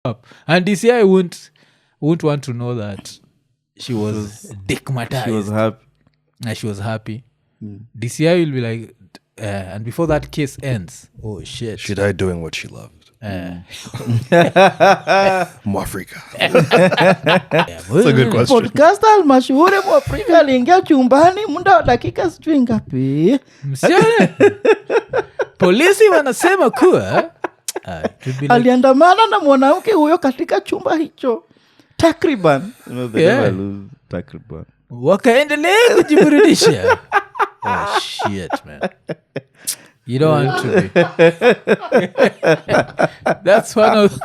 up. And DCI won't want to know that she was dickmatized. She was happy. And she was happy. DCI will be like, and before that case ends, oh shit. She died doing what she loved. Mwafrika. That's a good question. Podcaster mashuhuri Mwafrika aliingia chumbani muda wa dakika sijui ngapi. Msione? Polisi wanasema kuwa aliandamana na mwanamke huyo katika chumba hicho takriban. Takriban. Wakaendelea kujiburudisha. Oh shit, man. You don't want to be. That's one of.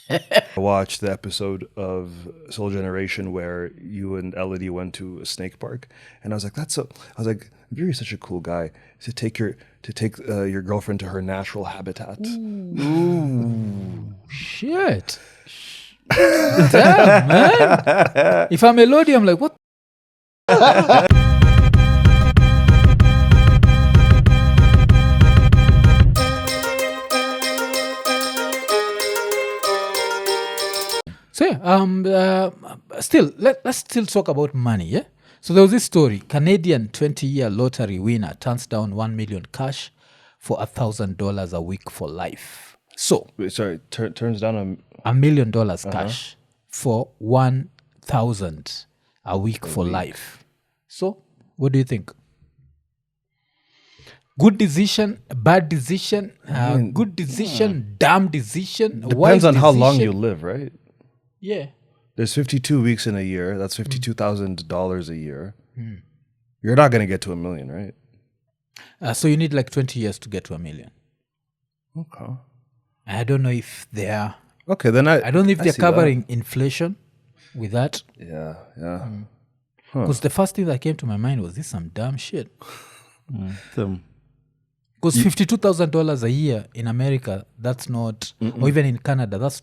I watched the episode of Soul Generation where you and Elodie went to a snake park, and I was like, Viri's such a cool guy to take your girlfriend to her natural habitat. Ooh, shit. Damn, man. If I'm Elodie, I'm like, what? So let's still talk about money, yeah? So there was this story. Canadian 20-year lottery winner turns down $1 million cash for $1,000 a week for life. So Wait, sorry, turns down $1 million cash for 1,000 a week for life. So what do you think? Good decision, bad decision, good decision, dumb decision. Depends on how long you live, right? Yeah. There's 52 weeks in a year. That's $52,000 a year. You're not going to get to $1 million, right? So you need like 20 years to get to $1 million. Okay. I don't know if they are. Okay, then I don't know if they're covering inflation with that. Yeah. Because the first thing that came to my mind was this some dumb shit. Because $52,000 a year in America, that's not, or even in Canada, that's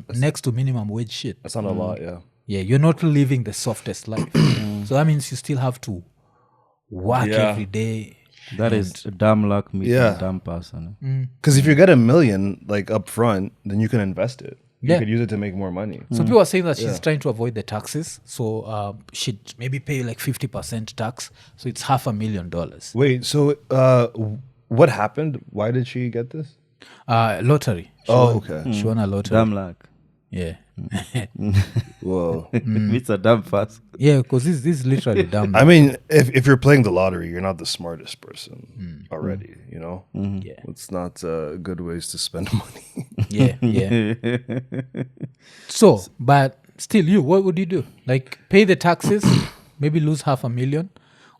next to minimum wage shit. That's not a lot, yeah. Yeah, you're not living the softest life. So that means you still have to work every day. That is dumb luck meeting a dumb person. Because if you get $1 million like up front, then you can invest it. You could use it to make more money. So people are saying that she's trying to avoid the taxes. So she'd maybe pay like 50% tax. So it's $500,000. Wait, so what happened? Why did she get this? Lottery. Okay. She won a lottery. Dumb luck. Yeah. Whoa. It's a dumb fast. Yeah, because this is literally dumb. I mean, if you're playing the lottery, you're not the smartest person already, you know? Yeah. It's not good ways to spend money. Yeah. So, but still, what would you do? Like, pay the taxes, maybe lose $500,000,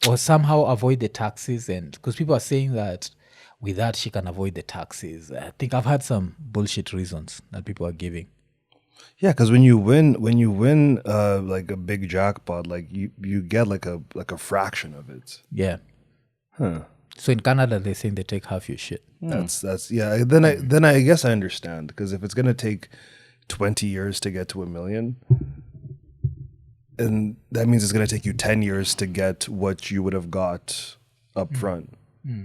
or somehow avoid the taxes? And because people are saying that with that she can avoid the taxes. I think I've had some bullshit reasons that people are giving. Yeah, because when you win like a big jackpot, like you get like a fraction of it. Yeah. Huh. So in Canada, they're saying they take half your shit. That's yeah. Then I guess I understand, because if it's gonna take 20 years to get to $1 million, and that means it's gonna take you 10 years to get what you would have got up front.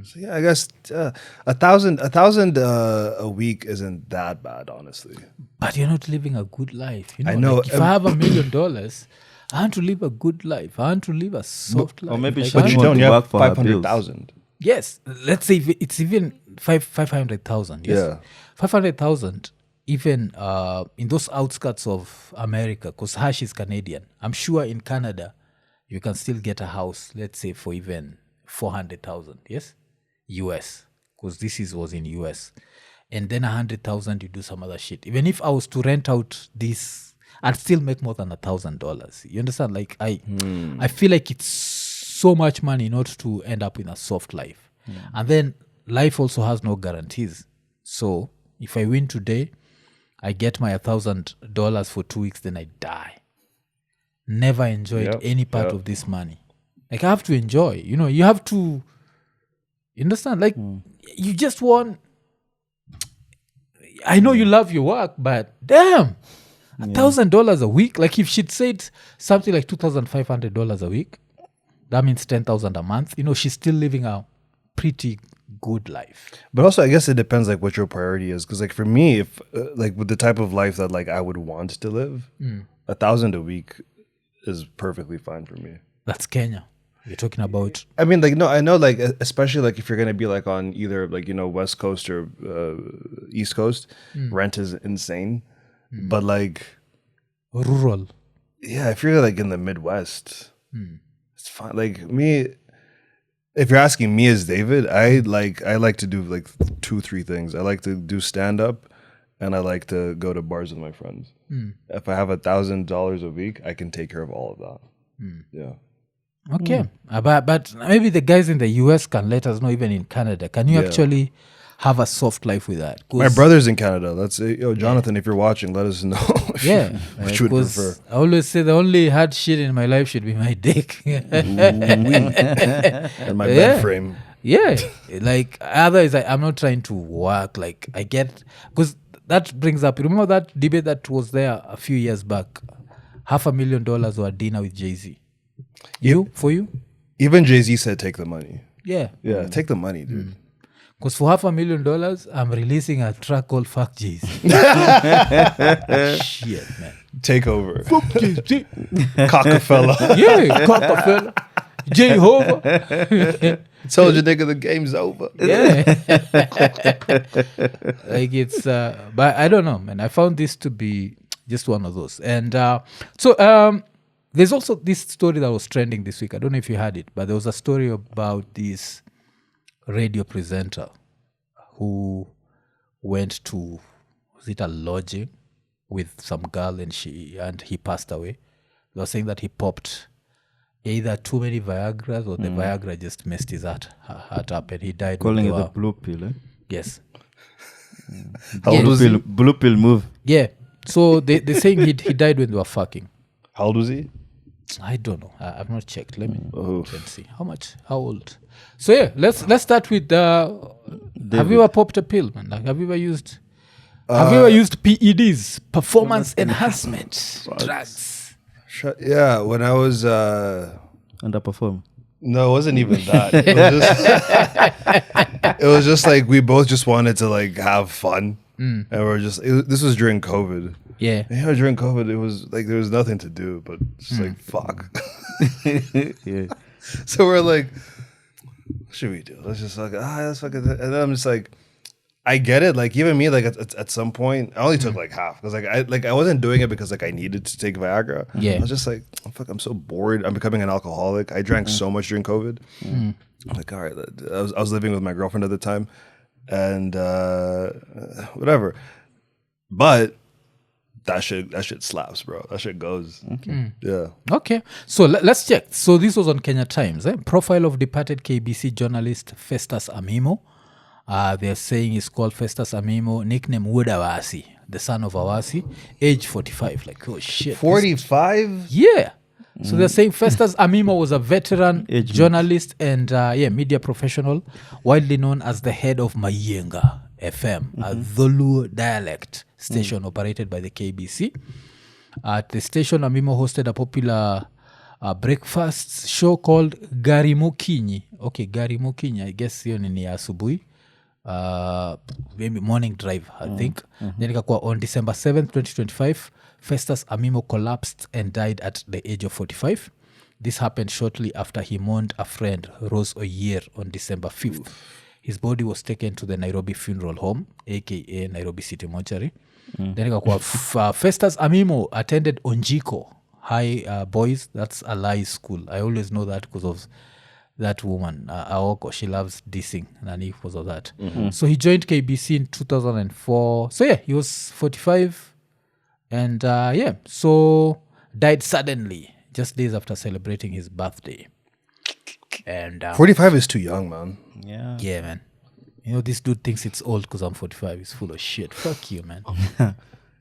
So yeah, I guess $1,000 a week isn't that bad, honestly. But you're not living a good life. You know, I know. Like if I have $1 million, I want to live a good life. I want to live a soft life. Or maybe Like, she But you want don't. to You work have for her 500,000. yes, let's say it's even 500,000. Yes, Yeah. 500,000. Even in those outskirts of America, because Hash is Canadian. I'm sure in Canada, you can still get a house. Let's say for even 400,000. Yes, US, because this was in US, and then 100,000 you do some other shit. Even if I was to rent out this, I'd still make more than $1,000. You understand? Like I feel like it's so much money not to end up in a soft life. And then life also has no guarantees. So if I win today, I get my $1,000 for 2 weeks, then I die. Never enjoyed any part of this money. Like I have to enjoy. You know, you have to. You understand? Like you just want. I know you love your work, but damn, $1,000 a week. Like if she'd said something like $2,500 a week, that means $10,000 a month. You know, she's still living a pretty good life. But also, I guess it depends like what your priority is. Because like for me, if like with the type of life that like I would want to live, 1,000 a week is perfectly fine for me. That's Kenya. You're talking about. I mean, like no, I know, like especially like if you're gonna be like on either like West Coast or East Coast, rent is insane. But like Rural. yeah, if you're like in the Midwest, it's fine. Like me, if you're asking me as David, I like to do like 2-3 things. I like to do stand up, and I like to go to bars with my friends. If I have $1,000 a week, I can take care of all of that. Yeah. Okay. But maybe the guys in the US can let us know, even in Canada. Can you actually have a soft life with that? My brother's in Canada. That's Jonathan, if you're watching, let us know. Which you would prefer. I always say the only hard shit in my life should be my dick. And my bed frame. Yeah. Like, otherwise, I'm not trying to work. Like, I get... Because that brings up... Remember that debate that was there a few years back? $500,000 or a dinner with Jay-Z. For you? Even Jay-Z said, take the money. Yeah. Yeah, take the money, dude. Because for $500,000, I'm releasing a track called Fuck Jay-Z. Shit, man. Take over. Fuck Jay-Z. Cockafella. Yeah, Cockafella. Jehovah. Told you, nigga, the game's over. Yeah. Like it's, but I don't know, man. I found this to be just one of those. And there's also this story that was trending this week. I don't know if you heard it, but there was a story about this radio presenter who went to, was it a lodging with some girl, and he passed away. They were saying that he popped either too many Viagras or the Viagra just messed his heart up, and he died. Calling it the blue pill, eh? Yes. How old was he? Blue pill move. Yeah. So they're saying he died when they were fucking. How old was he? I don't know. I've not checked. Let me see. How old? So yeah, let's start with have you ever popped a pill, man? Like, have you ever used PEDs, performance enhancement drugs? Yeah, when I was Underperform. no, it wasn't even that. It was just like we both just wanted to like have fun, and we're just. This was during COVID. Yeah. During COVID, it was like there was nothing to do, but just like fuck. Yeah. So we're like, what should we do? Let's just like let's fucking. And then I'm just like, I get it. Like even me, like at some point, I only took like half because I wasn't doing it because like I needed to take Viagra. Yeah. I was just like, oh, fuck, I'm so bored. I'm becoming an alcoholic. I drank so much during COVID. I'm like, all right. I was living with my girlfriend at the time, and whatever. But that shit slaps, bro. That shit goes. Okay. Yeah. Okay. So let's check. So this was on Kenya Times. Profile of departed KBC journalist Festus Amimo. They're saying he's called Festus Amimo, nickname Wudawasi, the son of Awasi, age 45. Like, oh shit. 45? Yeah. So they're saying Festus Amimo was a veteran journalist and media professional, widely known as the head of Mayenga FM, a Dholu dialect station operated by the KBC. At the station, Amimo hosted a popular breakfast show called Garimukinyi. Okay, Garimukinyi, I guess hiyo ni asubuhi. Maybe morning drive, I think. Then on December 7th, 2025, Festus Amimo collapsed and died at the age of 45. This happened shortly after he mourned a friend, Rose Oyer, on December 5th. His body was taken to the Nairobi Funeral Home, aka Nairobi City Mortuary. Then Festus Amimo attended Onjiko High Boys. That's a lie school. I always know that because of that woman, Aoko. She loves dissing Nani because of that. So he joined KBC in 2004. So yeah, he was 45. And so died suddenly, just days after celebrating his birthday. And 45 is too young, man. Yeah, man. You know, this dude thinks it's old because I'm 45. He's full of shit. Fuck you, man.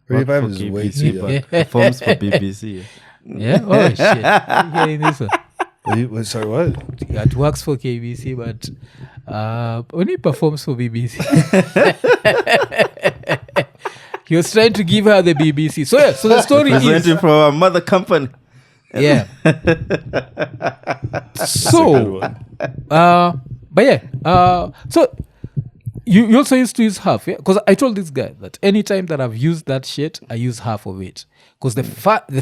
45 is way too young. Performs for BBC. Yeah? Oh, shit. You're getting this one. Sorry, what? It works for KBC, but only performs for BBC. He was trying to give her the BBC. So yeah, so the story is... Presenting from our mother company. Yeah. So, But yeah, so you also used to use half, yeah? Because I told this guy that anytime that I've used that shit, I use half of it. Because the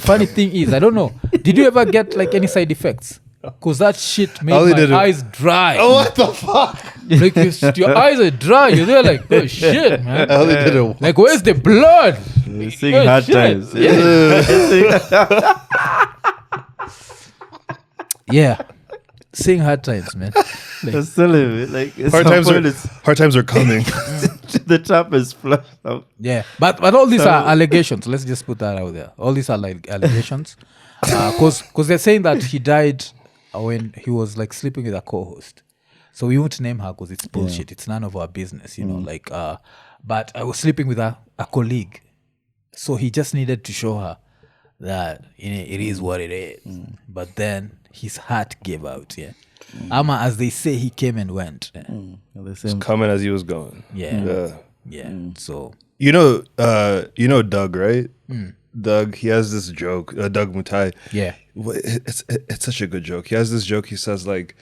funny thing is, I don't know, did you ever get like any side effects? Because that shit made my eyes dry. Oh, what the fuck? Like your eyes are dry. You're there like, oh shit, man. I only did it once. Like, where's the blood? Sing Oh, hard shit. times. Yeah. Seeing hard times, man. It's still like it's Hard times are coming. the trap is flushed out. Yeah, but all these are allegations. Let's just put that out there. All these are like allegations, because they're saying that he died when he was like sleeping with a co-host. So we won't name her because it's bullshit. It's none of our business, you know. Like, but I was sleeping with a colleague, so he just needed to show her that it is what it is. But then his heart gave out. Yeah, Ama, as they say, he came and went. Yeah. The same. Coming as he was going. Yeah. So You know Doug, right? Doug, he has this joke. Doug Mutai. yeah. It's such a good joke. He has this joke. He says like,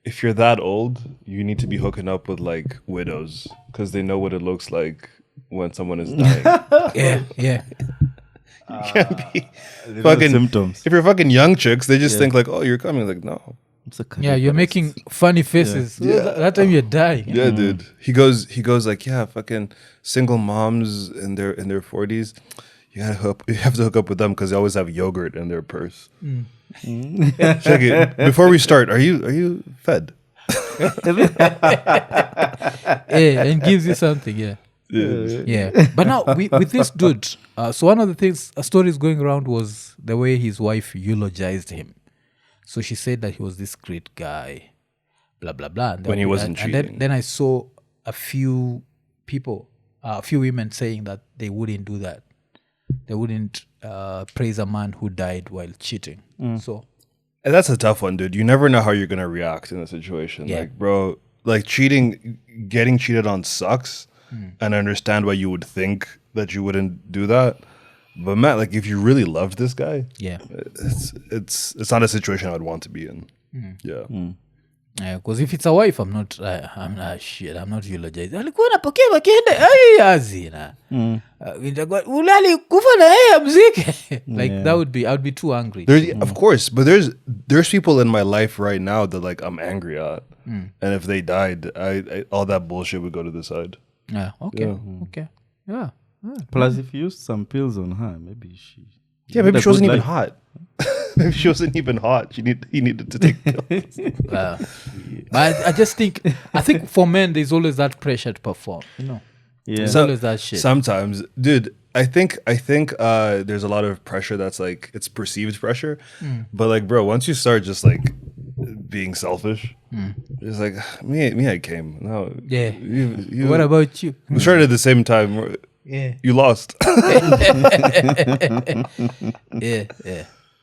if you're that old, you need to be hooking up with like widows because they know what it looks like when someone is dying. Yeah. You can't be The fucking symptoms. If you're fucking young chicks, they just think like, oh, you're coming. Like, no. Yeah, you're making funny faces. That time you're dying. Yeah, dude. He goes like, yeah, fucking single moms in their 40s. You have to hook up with them because they always have yogurt in their purse. Check it. Before we start, are you fed? Yeah, and gives you something. Yeah. But now with this dude, so one of the things, stories going around was the way his wife eulogized him. So she said that he was this great guy, blah blah blah. And When he wasn't and cheating. then I saw a few people, a few women saying that they wouldn't do that. They wouldn't praise a man who died while cheating. So And that's a tough one, dude. You never know how you're gonna react in a situation. Yeah. Like, bro, like getting cheated on sucks, and I understand why you would think that you wouldn't do that. But Matt, like, if you really loved this guy, yeah. it's not a situation I would want to be in. Yeah. Because if it's a wife, I'm not eulogizing. Alikuwa napokea makiende azina. Ulali kufa na yeye mzike. Like that would be, I would be too angry. Of course, but there's people in my life right now that like I'm angry at, and if they died, I all that bullshit would go to the side. Yeah. Okay. Okay. Yeah. Plus, if you used some pills on her, maybe she. Yeah, maybe she wasn't even hot. Maybe she wasn't even hot. He needed to take pills. But I just think for men there's always that pressure to perform. You know. Yeah. There's always that shit. Sometimes, dude, I think there's a lot of pressure that's like it's perceived pressure, but like, bro, once you start just like being selfish, it's like me, I came. No, Yeah. you What about you? we started at the same time. Yeah. You lost.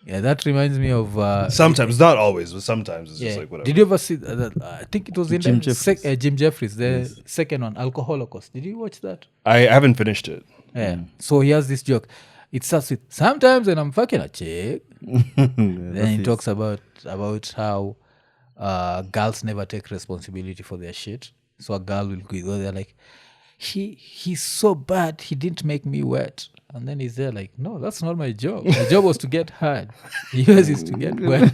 Yeah, that reminds me of Sometimes, not always, but sometimes it's yeah. just like whatever. Did you ever see that? I think it was in Jim Jim Jeffries, the second one, Holocaust. Did you watch that? I haven't finished it. Yeah. So he has this joke. It starts with sometimes when I'm fucking a chick. Then he talks about how girls never take responsibility for their shit. So a girl will go there like, he's so bad, he didn't make me wet. And then he's there like, no, that's not my job. My job was to get hard. Yours is to get wet.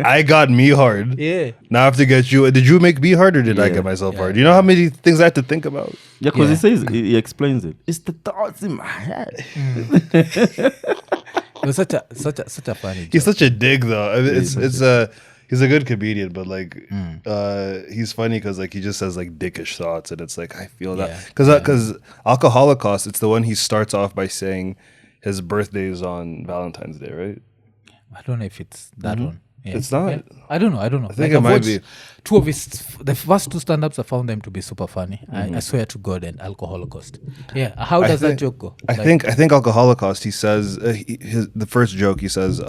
I got me hard. Yeah. Now I have to get you. Did you make me hard or did I get myself hard? You know how many things I have to think about? Yeah, because Yeah. he says, he explains it. It's the thoughts in my head. It was such a funny joke. He's such a dig though. I mean, he's a good comedian, but like he's funny because like he just says like dickish thoughts, and it's like I feel that because Holocaust, it's the one he starts off by saying his birthday is on Valentine's Day, right? I don't know if it's that one. Yeah. It's not. Yeah. I don't know. I think it might be. Two of the first two stand-ups, I found them to be super funny. I swear to God, and Holocaust. Yeah. How does that joke go? I think Holocaust. He says the first joke. He says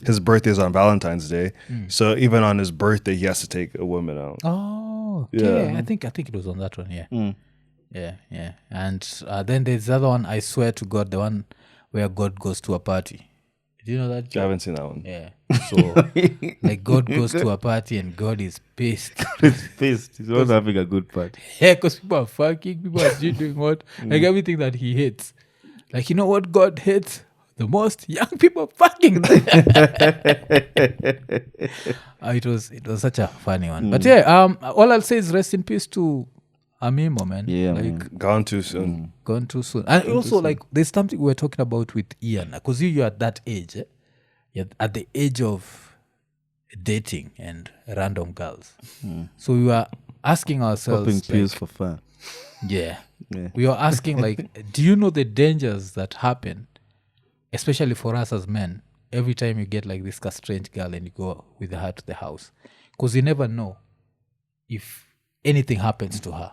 his birthday is on Valentine's Day, so even on his birthday, he has to take a woman out. Oh, okay. Yeah. I think it was on that one. Yeah. Yeah. And then there's the other one. I swear to God, the one where God goes to a party. Do you know that I joke? haven't seen that one. Yeah. So, like, God goes to a party and God is pissed. He's pissed. He's not having a good party. Yeah, because people are fucking, people are doing what? Like, everything that he hates. Like, you know what God hates the most? Young people fucking. It was such a funny one. But yeah, all I'll say is rest in peace to Amimo, man. Yeah, like, man. Gone too soon. gone too soon. And also, like, there's something we were talking about with Ian, because you're at that age, you're at the age of dating and random girls. So we were asking ourselves, Popping like, pills for fun. yeah, Yeah. we were asking, like, do you know the dangers that happen, especially for us as men, every time you get like this strange girl and you go with her to the house? Because you never know if anything happens to her.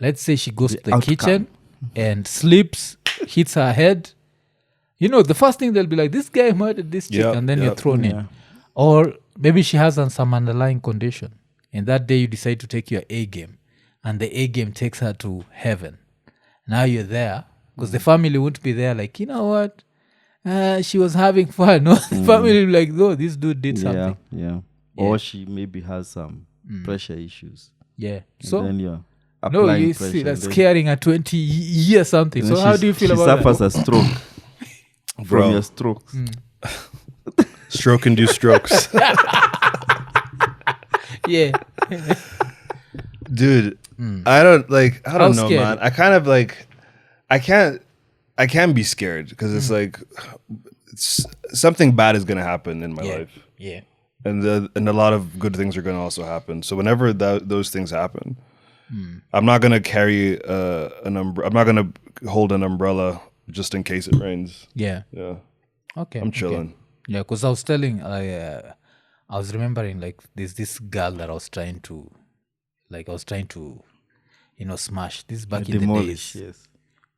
Let's say she goes to the outcome. kitchen and slips, hits her head. You know, the first thing they'll be like, this guy murdered this chick, Yep, and then you're yep. thrown in. Or maybe she has some underlying condition, and that day you decide to take your A game, and the A game takes her to heaven. Now you're there, because the family won't be there like, you know what? She was having fun. No, the family will be like, no, this dude did something. Yeah. Or she maybe has some pressure issues. Yeah. And So, then you're no, applying you pressure. see, that's and then- carrying a 20 year something. and So then how do you feel she about suffers that? a stroke Bro. from your strokes. Stroke-induced strokes. Yeah. Dude, I don't How know, scared? man. I kind of like, I can't be scared because it's like, something bad is going to happen in my Yeah. life. Yeah. And a lot of good things are going to also happen. So whenever those things happen, I'm not going to carry an umbrella. I'm not going to hold an umbrella just in case it rains. Yeah. Yeah. Okay. I'm chilling. Yeah, because I was remembering, like, there's this girl that I was trying to, smash. This is back in the Demolish, days. yes.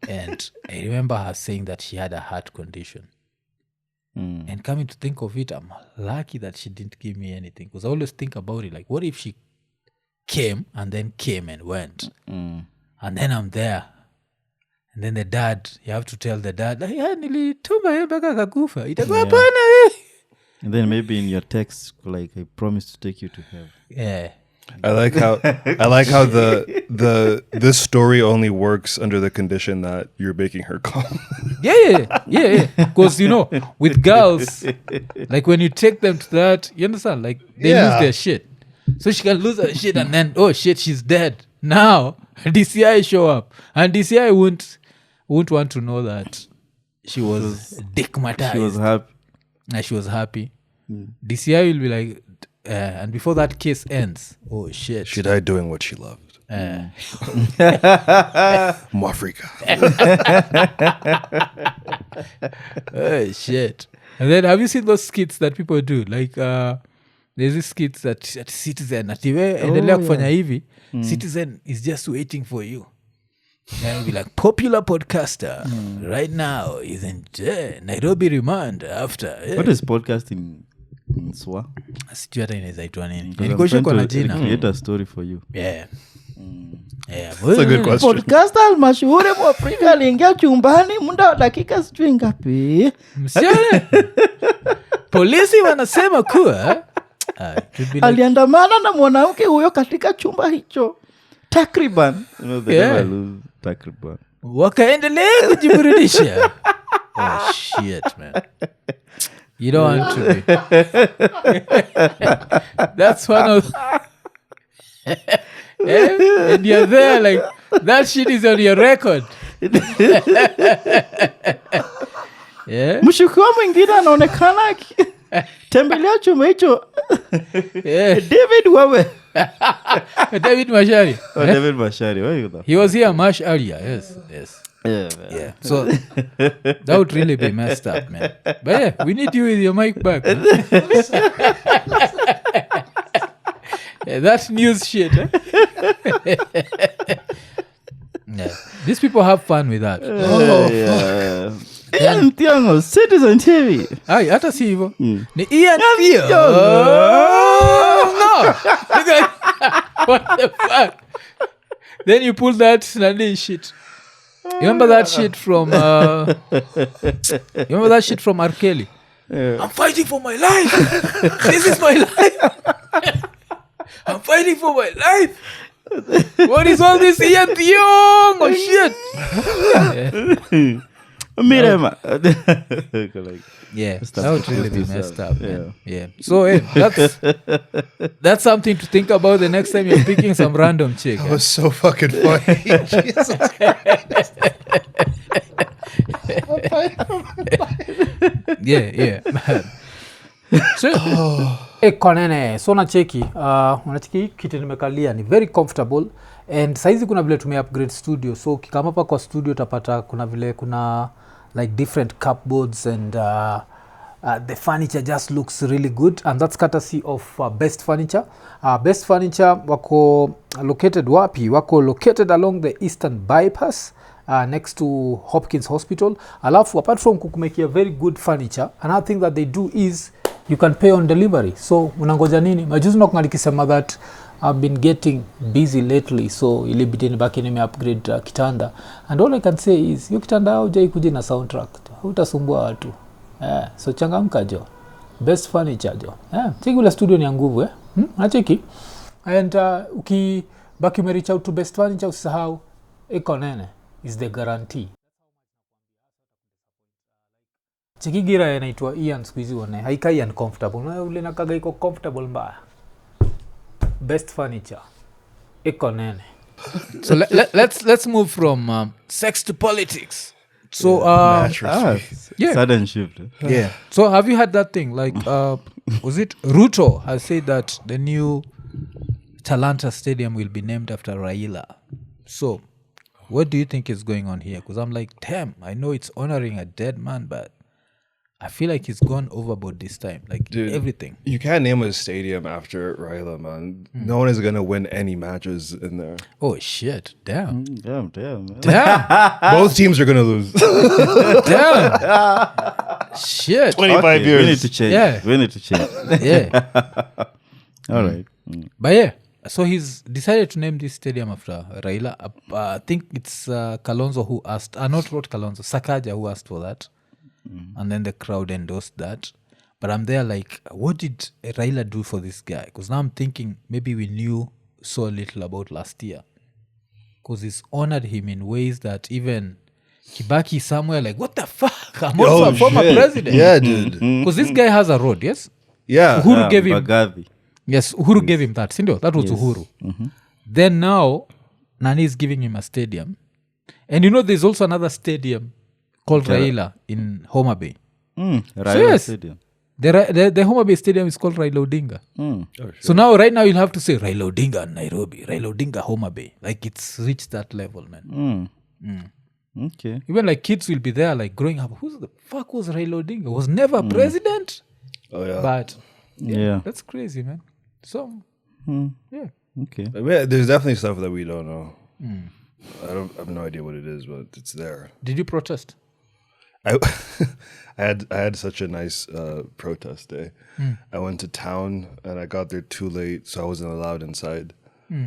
And I remember her saying that she had a heart condition. And coming to think of it, I'm lucky that she didn't give me anything, because I always think about it, like, what if she came and went, and then I'm there, and then you have to tell the dad, like, nilituma yeye mpaka akakufa, itakuwa hapana. And then maybe in your text, like, I promise to take you to heaven. Yeah. I like how this story only works under the condition that you're making her calm. Yeah. Because, with girls, like, when you take them to that, you understand, like, they lose their shit. So she can lose her shit, and then, oh shit, she's dead. Now, DCI show up. And DCI won't want to know that she was dickmatized. She was happy. And she was happy. DCI will be like, and before that case ends, oh shit. She died doing what she loved. Mwafrika. Oh shit. And then, have you seen those skits that people do? Like, there's this skits at Citizen, endelea kufanya hivi, Citizen is just waiting for you. And it'll be like, popular podcaster right now is in Nairobi remand after. What is podcasting in Swa? Sijui hata inaweza itwa nini. Because I'm Nilikuwa trying na to jina. create a story for you. Yeah. That's a good question. podcaster mashuhuri mwafrika aliingia chumbani muda wa dakika sijui ngapi. Msione? Polisi wanasema kuwa it would be like, aliandamana na mwanamke huyo katika chumba hicho takriban. They Yeah. never lose Takriban. wakaendelea kujiburudisha. Oh shit, man. You don't want to be. That's one of yeah? And you're there, like, that shit is on your record. Yeah? Mshukiwa mwingine anaonekana tembelea chumba hicho. Yeah. David wewe. David Macharia. Oh, David Bashir, where are you there? He was here much earlier. Yes. Yeah, man. Yeah. So that would really be messed up, man. But yeah, we need you with your mic back. Man. Yeah, that's news shit. Yeah. These people have fun with that. Yeah. Ian Thiong'o, Citizen TV. Ay, hata si hivyo. Ni Ian Thiong'o. No. What the fuck? Then you pull that Nani shit. You remember that shit from R. Kelly? I'm fighting for my life. This is my life. I'm fighting for my life. What is all this Ian Thiong? Oh shit. Mirema. Yeah, Messed that up. would really be Messed messed up. up, man. Yeah. So that's something to think about the next time you're picking some random chick. That was so fucking funny. Jesus Christ. Yeah. So, konene so unacheki kiti nimekalia ni very comfortable and saizi kuna vile tume upgrade studio, so ukikama hapa kwa studio utapata kuna vile kuna like different cupboards and the furniture just looks really good, and that's courtesy of Best Furniture. Best Furniture wako located wapi? Wako located along the Eastern Bypass, next to Hopkins Hospital. Alafu apart from kukumekia very good furniture, another thing that they do is you can pay on delivery. So unangoja nini? Majuzi nakungalikisema that I've been getting busy lately, so ilibidi nibaki nime upgrade kitanda, and all I can say is yo kitanda hujai kuja na soundtrack, hutasumbua watu. So changamka jo. Best Furniture jo. Cheki ule studio ni ya nguvu unacheki. And ukibaki umereach out to Best Furniture usisahau nene is the guarantee. Cheki gira inaitwa Ian squeezy one. Haikai uncomfortable. Ule nakaga iko comfortable mbaya. Best Furniture nene. so let's move from sex to politics. So yeah. Sudden shift. Yeah. So have you had that thing like was it Ruto has said that the new Talanta Stadium will be named after Raila. So what do you think is going on here? Because I'm like, damn, I know it's honoring a dead man, but I feel like he's gone overboard this time. Like, Dude, everything. You can't name a stadium after Raila, man. No one is gonna win any matches in there. Oh shit! Damn. Damn. Damn. Both teams are gonna lose. Damn. Shit. 25 years. We need to change. Yeah. We need to change. Yeah. All right. But yeah, so he's decided to name this stadium after Raila. I think it's Kalonzo who asked. Not Kalonzo, Sakaja who asked for that. And then the crowd endorsed that. But I'm there like, what did Raila do for this guy? Because now I'm thinking maybe we knew so little about last year. Because he's honored him in ways that even Kibaki somewhere like, what the fuck? I'm also a former president. Yeah, dude. Because this guy has a road, yes? Yeah. Uhuru gave him. Bagavi. Yes, Uhuru gave him that. Sindio? That was Uhuru. Then now, Nani is giving him a stadium. And you know there's also another stadium called Raila in Homa Bay. Raila yes. Stadium. The Homa Bay Stadium is called Raila Odinga. So now, right now, you'll have to say Raila Odinga Nairobi, Raila Odinga Homa Bay. Like, it's reached that level, man. Okay. Even like kids will be there, like growing up. Who the fuck was Raila Odinga? Was never president? Oh yeah. But Yeah. that's crazy, man. So, yeah. Okay. I mean, there's definitely stuff that we don't know. I have no idea what it is, but it's there. Did you protest? I had such a nice protest day. I went to town and I got there too late, so I wasn't allowed inside.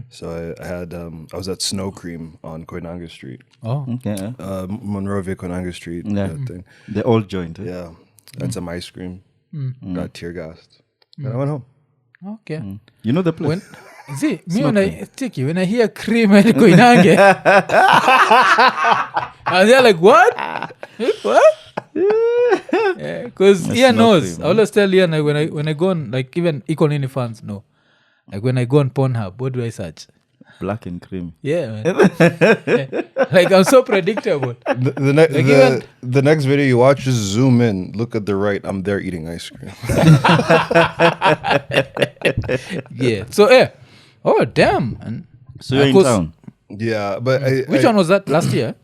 So I was at Snow Cream on Koinange Street, Oh. Okay. Monrovia Koinange Street. Yeah. That thing. The old joint. Yeah, had some ice cream. Got tear gassed, and I went home. Okay. You know the place? When see me when I hear cream and Koinange, and they're like, what? What? Because Ian knows. I always tell Ian like, when I go on, like even Econini fans know, like when I go on Pornhub, what do I search? Black and cream. Yeah, man. Yeah. Like I'm so predictable. The next video you watch, just zoom in, look at the right. I'm there eating ice cream. Yeah. So yeah. Oh damn. And So you're in town? Yeah, but which one was that last year?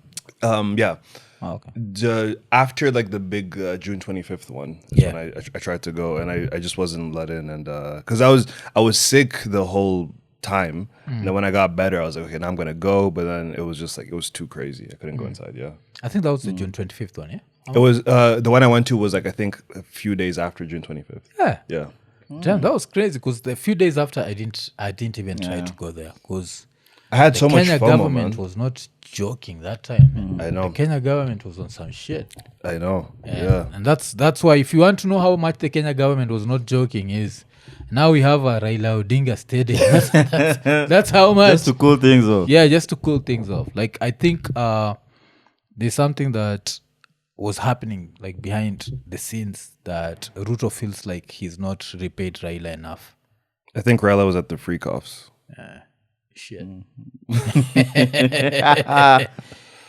Yeah. Oh, okay. After like the big June 25th one, Yeah. when I tried to go and I just wasn't let in, and because I was sick the whole time. And then when I got better, I was like, okay, now I'm gonna go. But then it was just like it was too crazy. I couldn't go inside. Yeah, I think that was the June 25th one. Yeah. it was the one I went to was like I think a few days after June 25th. Yeah. Yeah, Damn, that was crazy because the few days after I didn't even try to go there because I had so much Kenya FOMO, government man. was not joking that time. Man. I know. The Kenya government was on some shit. I know. Yeah. And that's why if you want to know how much the Kenya government was not joking is now we have a Raila Odinga stadium. That's how much. Just to cool things off. Yeah, just to cool things off. Like I think there's something that was happening like behind the scenes that Ruto feels like he's not repaid Raila enough. I think Raila was at the freak offs. Shit.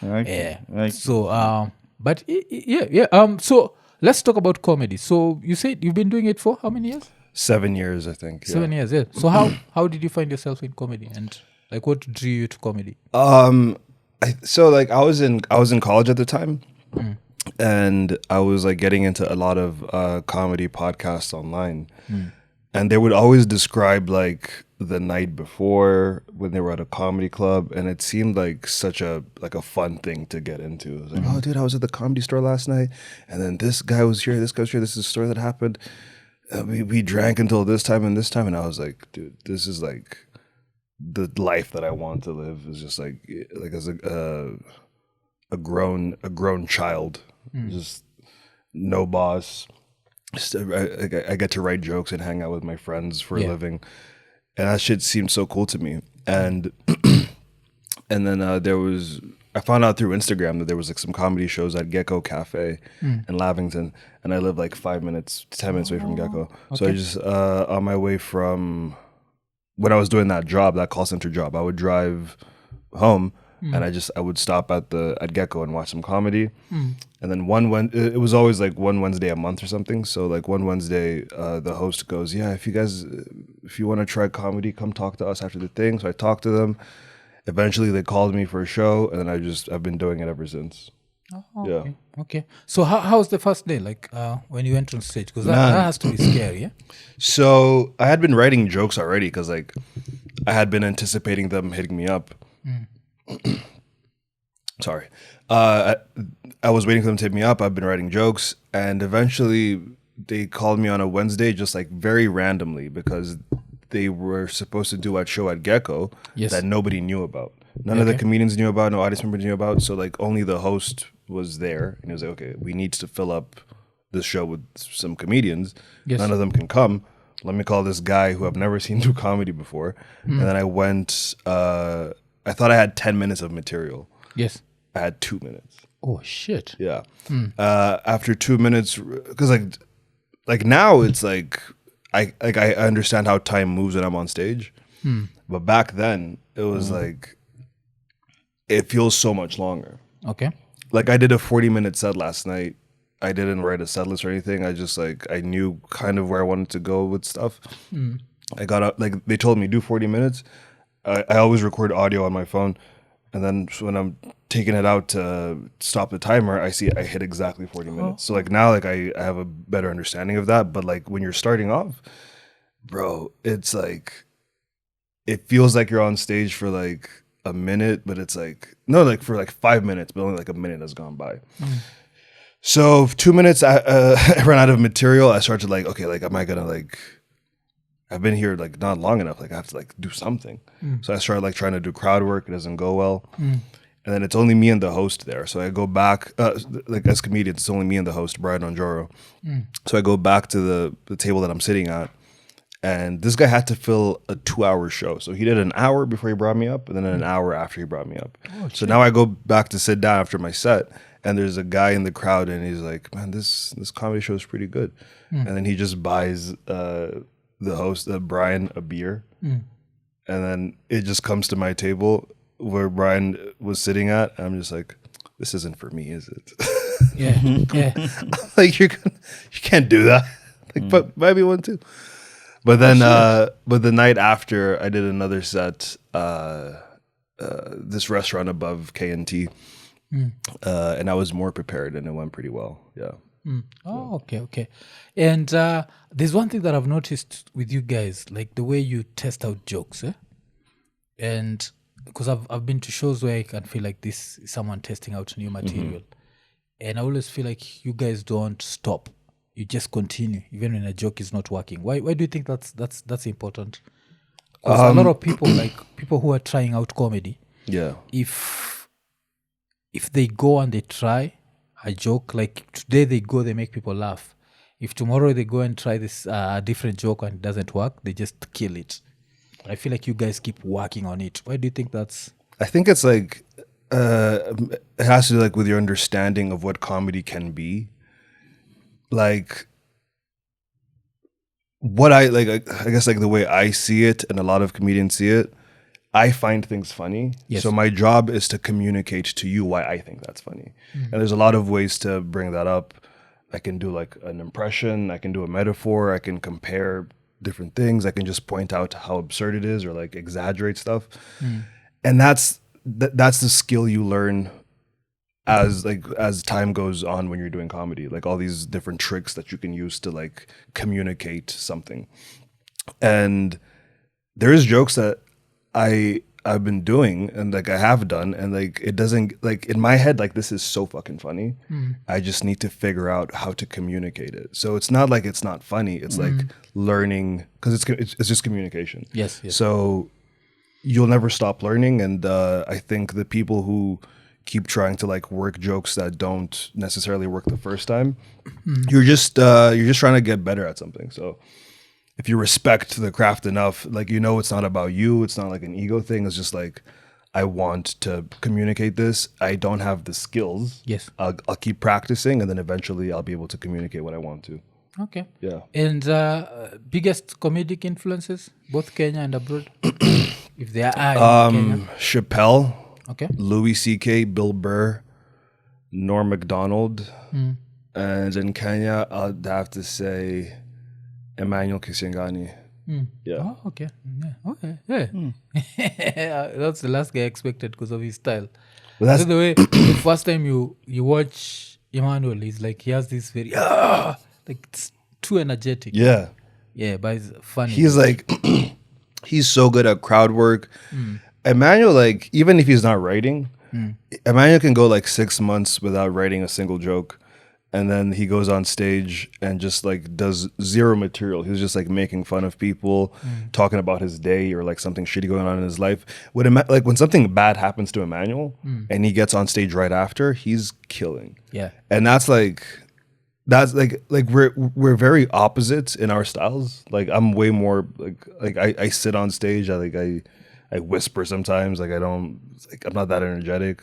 Okay. Yeah. So but yeah. So let's talk about comedy. So you said you've been doing it for how many years? 7 years, I think. Yeah. 7 years, yeah. So how did you find yourself in comedy, and like what drew you to comedy? So like I was in college at the time, and I was like getting into a lot of comedy podcasts online, and they would always describe like the night before when they were at a comedy club, and it seemed like such a fun thing to get into. It was like, oh dude, I was at the Comedy Store last night, and then this guy was here, this guy was here, this is a story that happened. We drank until this time, and I was like, dude, this is like the life that I want to live. Is just like as a grown child, just no boss. Just, I get to write jokes and hang out with my friends for a living, and that shit seemed so cool to me. And and then I found out through Instagram that there was like some comedy shows at Gecko Cafe in Lavington, and I live like 10 minutes away from Gecko. Okay. So I just on my way from when I was doing that job, that call center job, I would drive home and I would stop at Gecko and watch some comedy. And then it was always like one Wednesday a month or something. So like one Wednesday, the host goes, "Yeah, if you want to try comedy, come talk to us after the thing." So I talked to them. Eventually, they called me for a show, and then I've been doing it ever since. Oh, yeah. Okay. So how was the first day? Like when you went on stage, because that has to be scary, yeah. So I had been writing jokes already because like I had been anticipating them hitting me up. Sorry, I was waiting for them to hit me up. I've been writing jokes, and eventually they called me on a Wednesday, just like very randomly, because they were supposed to do a show at Gecko that nobody knew about. None of the comedians knew about, no audience members knew about. So like only the host was there, and he was like, "Okay, we need to fill up this show with some comedians. None of them can come. Let me call this guy who I've never seen do comedy before." And then I went. I thought I had 10 minutes of material. Yes. I had 2 minutes. Oh shit. Yeah. After 2 minutes, because like now it's like. I understand how time moves when I'm on stage, but back then it was like it feels so much longer. Okay. Like I did a 40-minute set last night. I didn't write a set list or anything. I just like I knew kind of where I wanted to go with stuff. I got up, like they told me do 40 minutes. I always record audio on my phone, and then when I'm taking it out to stop the timer, I see I hit exactly 40 minutes. So like now like I have a better understanding of that. But like when you're starting off, bro, it's like it feels like you're on stage for like a minute, but it's like no, like for like 5 minutes, but only like a minute has gone by. So 2 minutes, I ran out of material. I started like, okay, like am I gonna like I've been here like not long enough, like I have to like do something. So I started like trying to do crowd work. It doesn't go well. And then it's only me and the host there. So I go back, like as comedians, it's only me and the host, Brian Onjoro. So I go back to the table that I'm sitting at, and this guy had to fill a 2-hour show. So he did an hour before he brought me up, and then an hour after he brought me up. So now I go back to sit down after my set, and there's a guy in the crowd, and he's like, "Man, this comedy show is pretty good." And then he just buys the host, Brian, a beer, and then it just comes to my table where Brian was sitting at. I'm just like, this isn't for me, is it? Yeah. Like you can't do that. Like, but maybe one too. But then, but the night after, I did another set. This restaurant above K&T, and I was more prepared, and it went pretty well. Yeah. Oh, okay. And there's one thing that I've noticed with you guys, like the way you test out jokes, and because I've been to shows where I can feel like this is someone testing out new material, and I always feel like you guys don't stop. You just continue even when a joke is not working. Why do you think that's important? Because a lot of people, like people who are trying out comedy, Yeah. if if they go and they try a joke, like today they go, they make people laugh. If tomorrow they go and try this different joke and it doesn't work, they just kill it. I feel like you guys keep working on it. Why do you think that's? I think it's like it has to do like with your understanding of what comedy can be. Like what I guess like the way I see it and a lot of comedians see it, I find things funny. Yes. So my job is to communicate to you why I think that's funny. And there's a lot of ways to bring that up. I can do like an impression, I can do a metaphor, I can compare different things, I can just point out how absurd it is or like exaggerate stuff. And that's the skill you learn as time goes on when you're doing comedy, like all these different tricks that you can use to like communicate something. And there's jokes that I've been doing and like I have done and like it doesn't, like in my head, like this is so fucking funny. I just need to figure out how to communicate it. So it's not like it's not funny, it's like learning, because it's just communication. Yes. So you'll never stop learning. And I think the people who keep trying to like work jokes that don't necessarily work the first time, you're just trying to get better at something. So if you respect the craft enough, like, you know, it's not about you. It's not like an ego thing. It's just like, I want to communicate this. I don't have the skills. Yes. I'll keep practicing, and then eventually I'll be able to communicate what I want to. Okay. Yeah. And biggest comedic influences, both Kenya and abroad, if there are in Kenya. Chappelle, Okay. Louis C.K., Bill Burr, Norm Macdonald, and in Kenya, I'd have to say Emmanuel Kisangani. Yeah. Oh, okay. Yeah. Okay. Yeah. That's the last guy I expected because of his style. But that's By the way, the first time you watch Emmanuel, he's like, he has this very like it's too energetic. yeah. Yeah, but it's funny. He's like, he's so good at crowd work. Emmanuel, like, even if he's not writing, Emmanuel can go like 6 months without writing a single joke. And then he goes on stage and just like does zero material. He's just like making fun of people, talking about his day or like something shitty going on in his life. When something bad happens to Emmanuel and he gets on stage right after, he's killing. Yeah. And that's like we're very opposites in our styles. Like I'm way more like I sit on stage. I whisper sometimes. Like I'm not that energetic.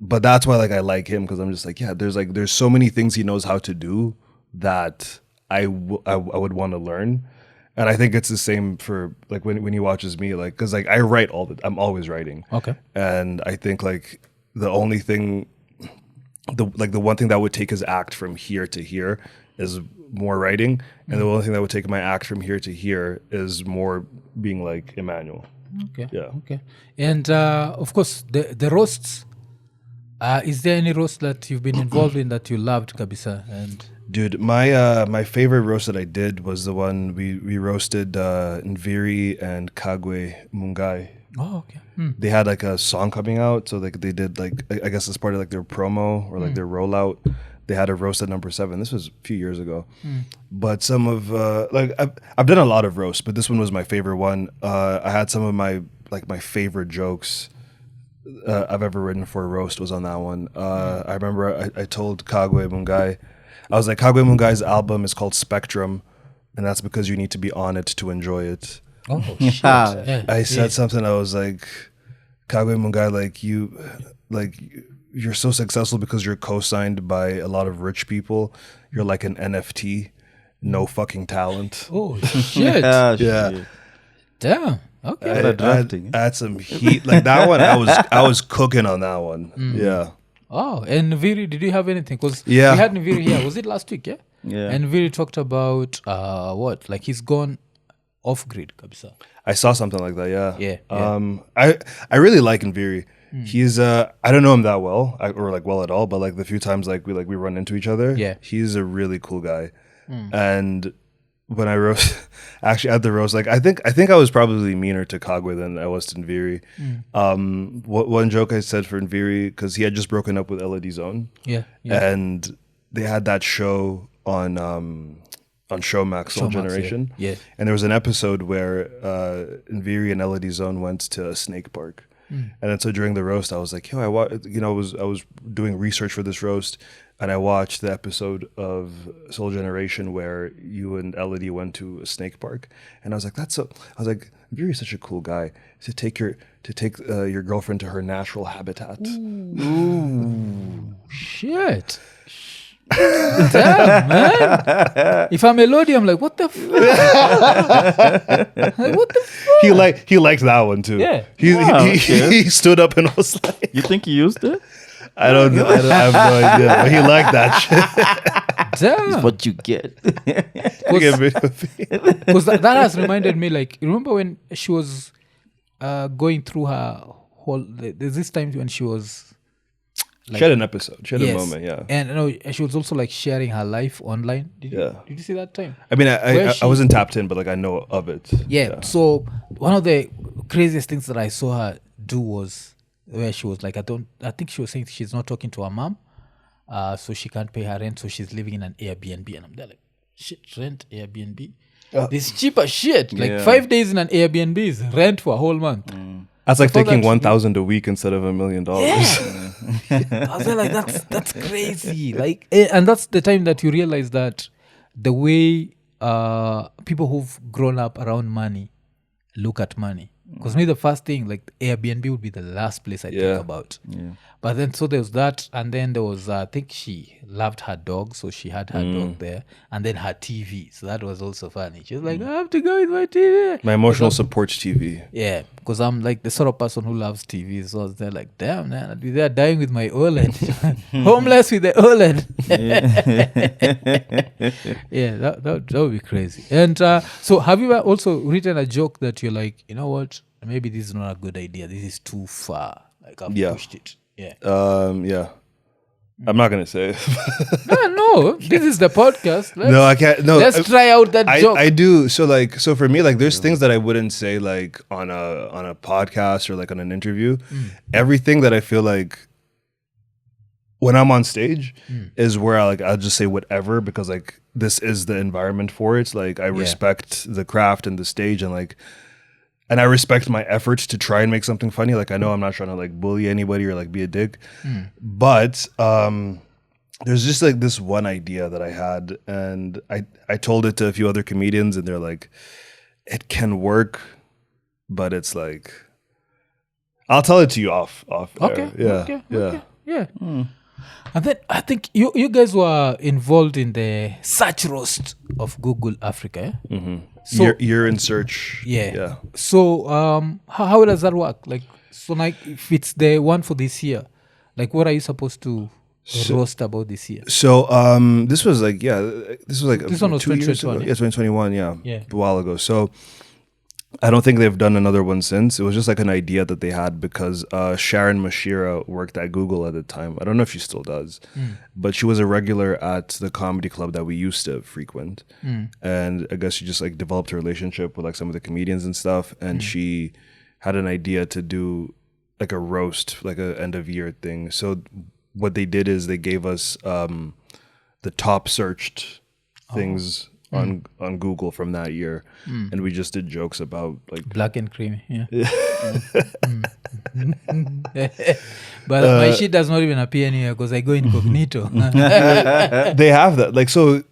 But that's why like I like him, because I'm just like, yeah, there's so many things he knows how to do that I would want to learn. And I think it's the same for like when he watches me, like, because like I write I'm always writing. Okay. And I think like the only thing, the one thing that would take his act from here to here is more writing, and the only thing that would take my act from here to here is more being like Emmanuel. Okay. Yeah. Okay. And of course, the roasts. Is there any roast that you've been involved in that you loved, kabisa? And Dude, my favorite roast that I did was the one we roasted Nviri and Kagwe Mungai. oh, okay. They had like a song coming out, so like they did like, I guess as part of like their promo or like their rollout, they had a roast at number 7. This was a few years ago. But some of like I've done a lot of roasts, but this one was my favorite one. I had some of my favorite jokes I've ever written for a roast was on that one. I remember I told Kagwe Mungai, I was like, Kagwe Mungai's album is called Spectrum, and that's because you need to be on it to enjoy it. Oh, shit. Yeah. Yeah. I said something, I was like, Kagwe Mungai, you're so successful because you're co-signed by a lot of rich people. You're like an NFT, no fucking talent. Oh, shit. Yeah. shit. Damn. Okay. What a drafting, I had some heat. Like that one, I was cooking on that one. Yeah. Oh, and Nviri, did you have anything? Because Yeah. we had Nviri here. Was it last week? Yeah. Yeah. And Nviri talked about what? Like he's gone off grid, kabisa. I saw something like that. Yeah. Yeah. I really like Nviri. He's I don't know him that well, or like well at all, but like the few times like we run into each other, Yeah. he's a really cool guy. And when I roast, actually at the roast, like I think I was probably meaner to Kagwe than I was to Nviri. One joke I said for Nviri, because he had just broken up with Elodie Zone, Yeah. Yeah. and they had that show on Showmax, Soul Showmax, Generation. yeah. And there was an episode where Nviri and Elodie Zone went to a snake park. And then so during the roast, I was like, yo, I was doing research for this roast, and I watched the episode of Soul Generation where you and Elodie went to a snake park, and I was like, Viri's such a cool guy to take your girlfriend to her natural habitat. Shit. Damn, man. If I'm Elodie, I'm like, what the fuck? Like, what the fuck? He liked that one too. Yeah. He stood up and was like, You think he used it? I have no idea, but he liked that shit. Damn. What you get. Because that has reminded me, like, you remember when she was going through her whole, there's this time when she was She had an episode. She had a moment, yeah. And you know, she was also like sharing her life online. Did you see that time? I mean, I wasn't tapped in, but like I know of it. Yeah. So one of the craziest things that I saw her do was where she was like, I think she was saying she's not talking to her mom, so she can't pay her rent, so she's living in an Airbnb. And I'm there like, shit, rent Airbnb. This cheaper shit. Like 5 days in an Airbnb is rent for a whole month. That's like taking 1,000 a week instead of $1 million. Yeah. I was like, that's crazy. Like, and that's the time that you realize that the way people who've grown up around money look at money. Because me, the first thing, like Airbnb would be the last place I think about. Yeah. But then, so there was that, and then there was, I think she loved her dog, so she had her dog there, and then her TV. So that was also funny. She was like, I have to go with my TV. My emotional support TV. Yeah, because I'm like the sort of person who loves TVs. So I was there like, damn, man, I'd be there dying with my OLED. Homeless with the OLED. Yeah, that would be crazy. And so have you also written a joke that you're like, you know what, maybe this is not a good idea. This is too far. Like I've pushed it. Yeah. Yeah. I'm not gonna say it. No, this is the podcast. No, I can't. No, let's try out that joke. I do. So for me, like, there's things that I wouldn't say like on a podcast or like on an interview. Everything that I feel like when I'm on stage is where I'll just say whatever, because like this is the environment for it. Like I respect the craft and the stage, and I respect my efforts to try and make something funny. Like I know I'm not trying to like bully anybody or like be a dick, but there's just like this one idea that I had, and I told it to a few other comedians, and they're like, it can work, but it's like, I'll tell it to you off Okay. air. Yeah. And then I think you guys were involved in the search roast of Google Africa. So you're in search. Yeah. So how does that work? Like, so like if it's the one for this year, like what are you supposed to roast about this year? So this was like this one was 2 years 2021. ago. Yeah, 2021. Yeah, a while ago. So I don't think they've done another one since. It was just like an idea that they had because Sharon Macharia worked at Google at the time. I don't know if she still does, but she was a regular at the comedy club that we used to frequent. And I guess she just like developed a relationship with like some of the comedians and stuff. And she had an idea to do like a roast, like a end of year thing. So what they did is they gave us the top searched things on Google from that year, and we just did jokes about like black and creamy. But my shit does not even appear anywhere because I go incognito. they have that, like, so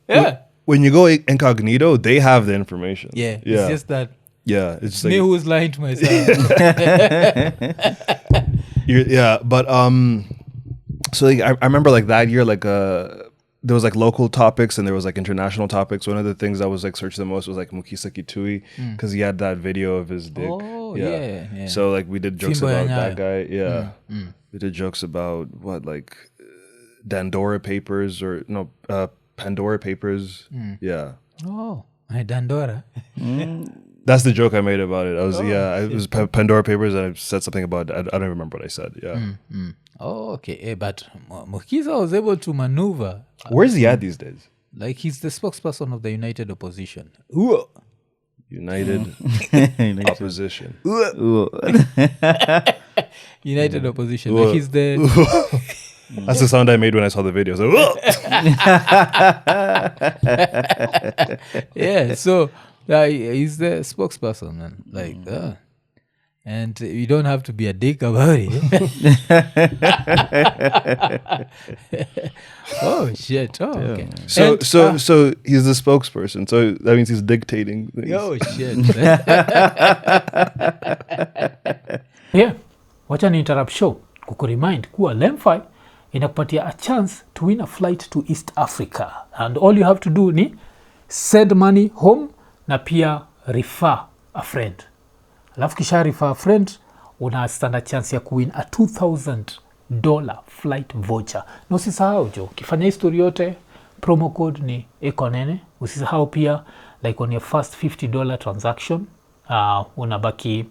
when you go incognito, they have the information. It's just that it's just me like, who's lying to myself. but so like I remember like that year, like there was like local topics and there was like international topics. One of the things that was like searched the most was like Mukisa Kitui, because he had that video of his dick. Yeah. So like we did jokes Simba about Nyaya. that guy. We did jokes about what, like Dandora Papers or no Pandora Papers. Oh, my Dandora. That's the joke I made about it. I was it was Pandora Papers, and I said something about I don't remember what I said. Oh, okay. But Mukisa was able to maneuver. Where's he at these days? Like he's the spokesperson of the United Opposition. United Opposition. United Opposition. Like he's the That's the sound I made when I saw the video. So, yeah. So he's the spokesperson, man. Like, and you don't have to be a dick about it. Oh shit! Oh, okay. So And, so he's the spokesperson. So that means he's dictating things. oh shit! yeah wacha ni interrupt show kukuremind kuwa lemfi inakupatia a chance to win a flight to East Africa, and all you have to do ni send money home na pia refer a friend, alafu kisha refer a friend una standard chance ya kuwin a $2,000 flight voucher. Na usisahau jo, ukifanya history yote promo code ni ekonene. Usisahau pia like on your first $50 transaction unabaki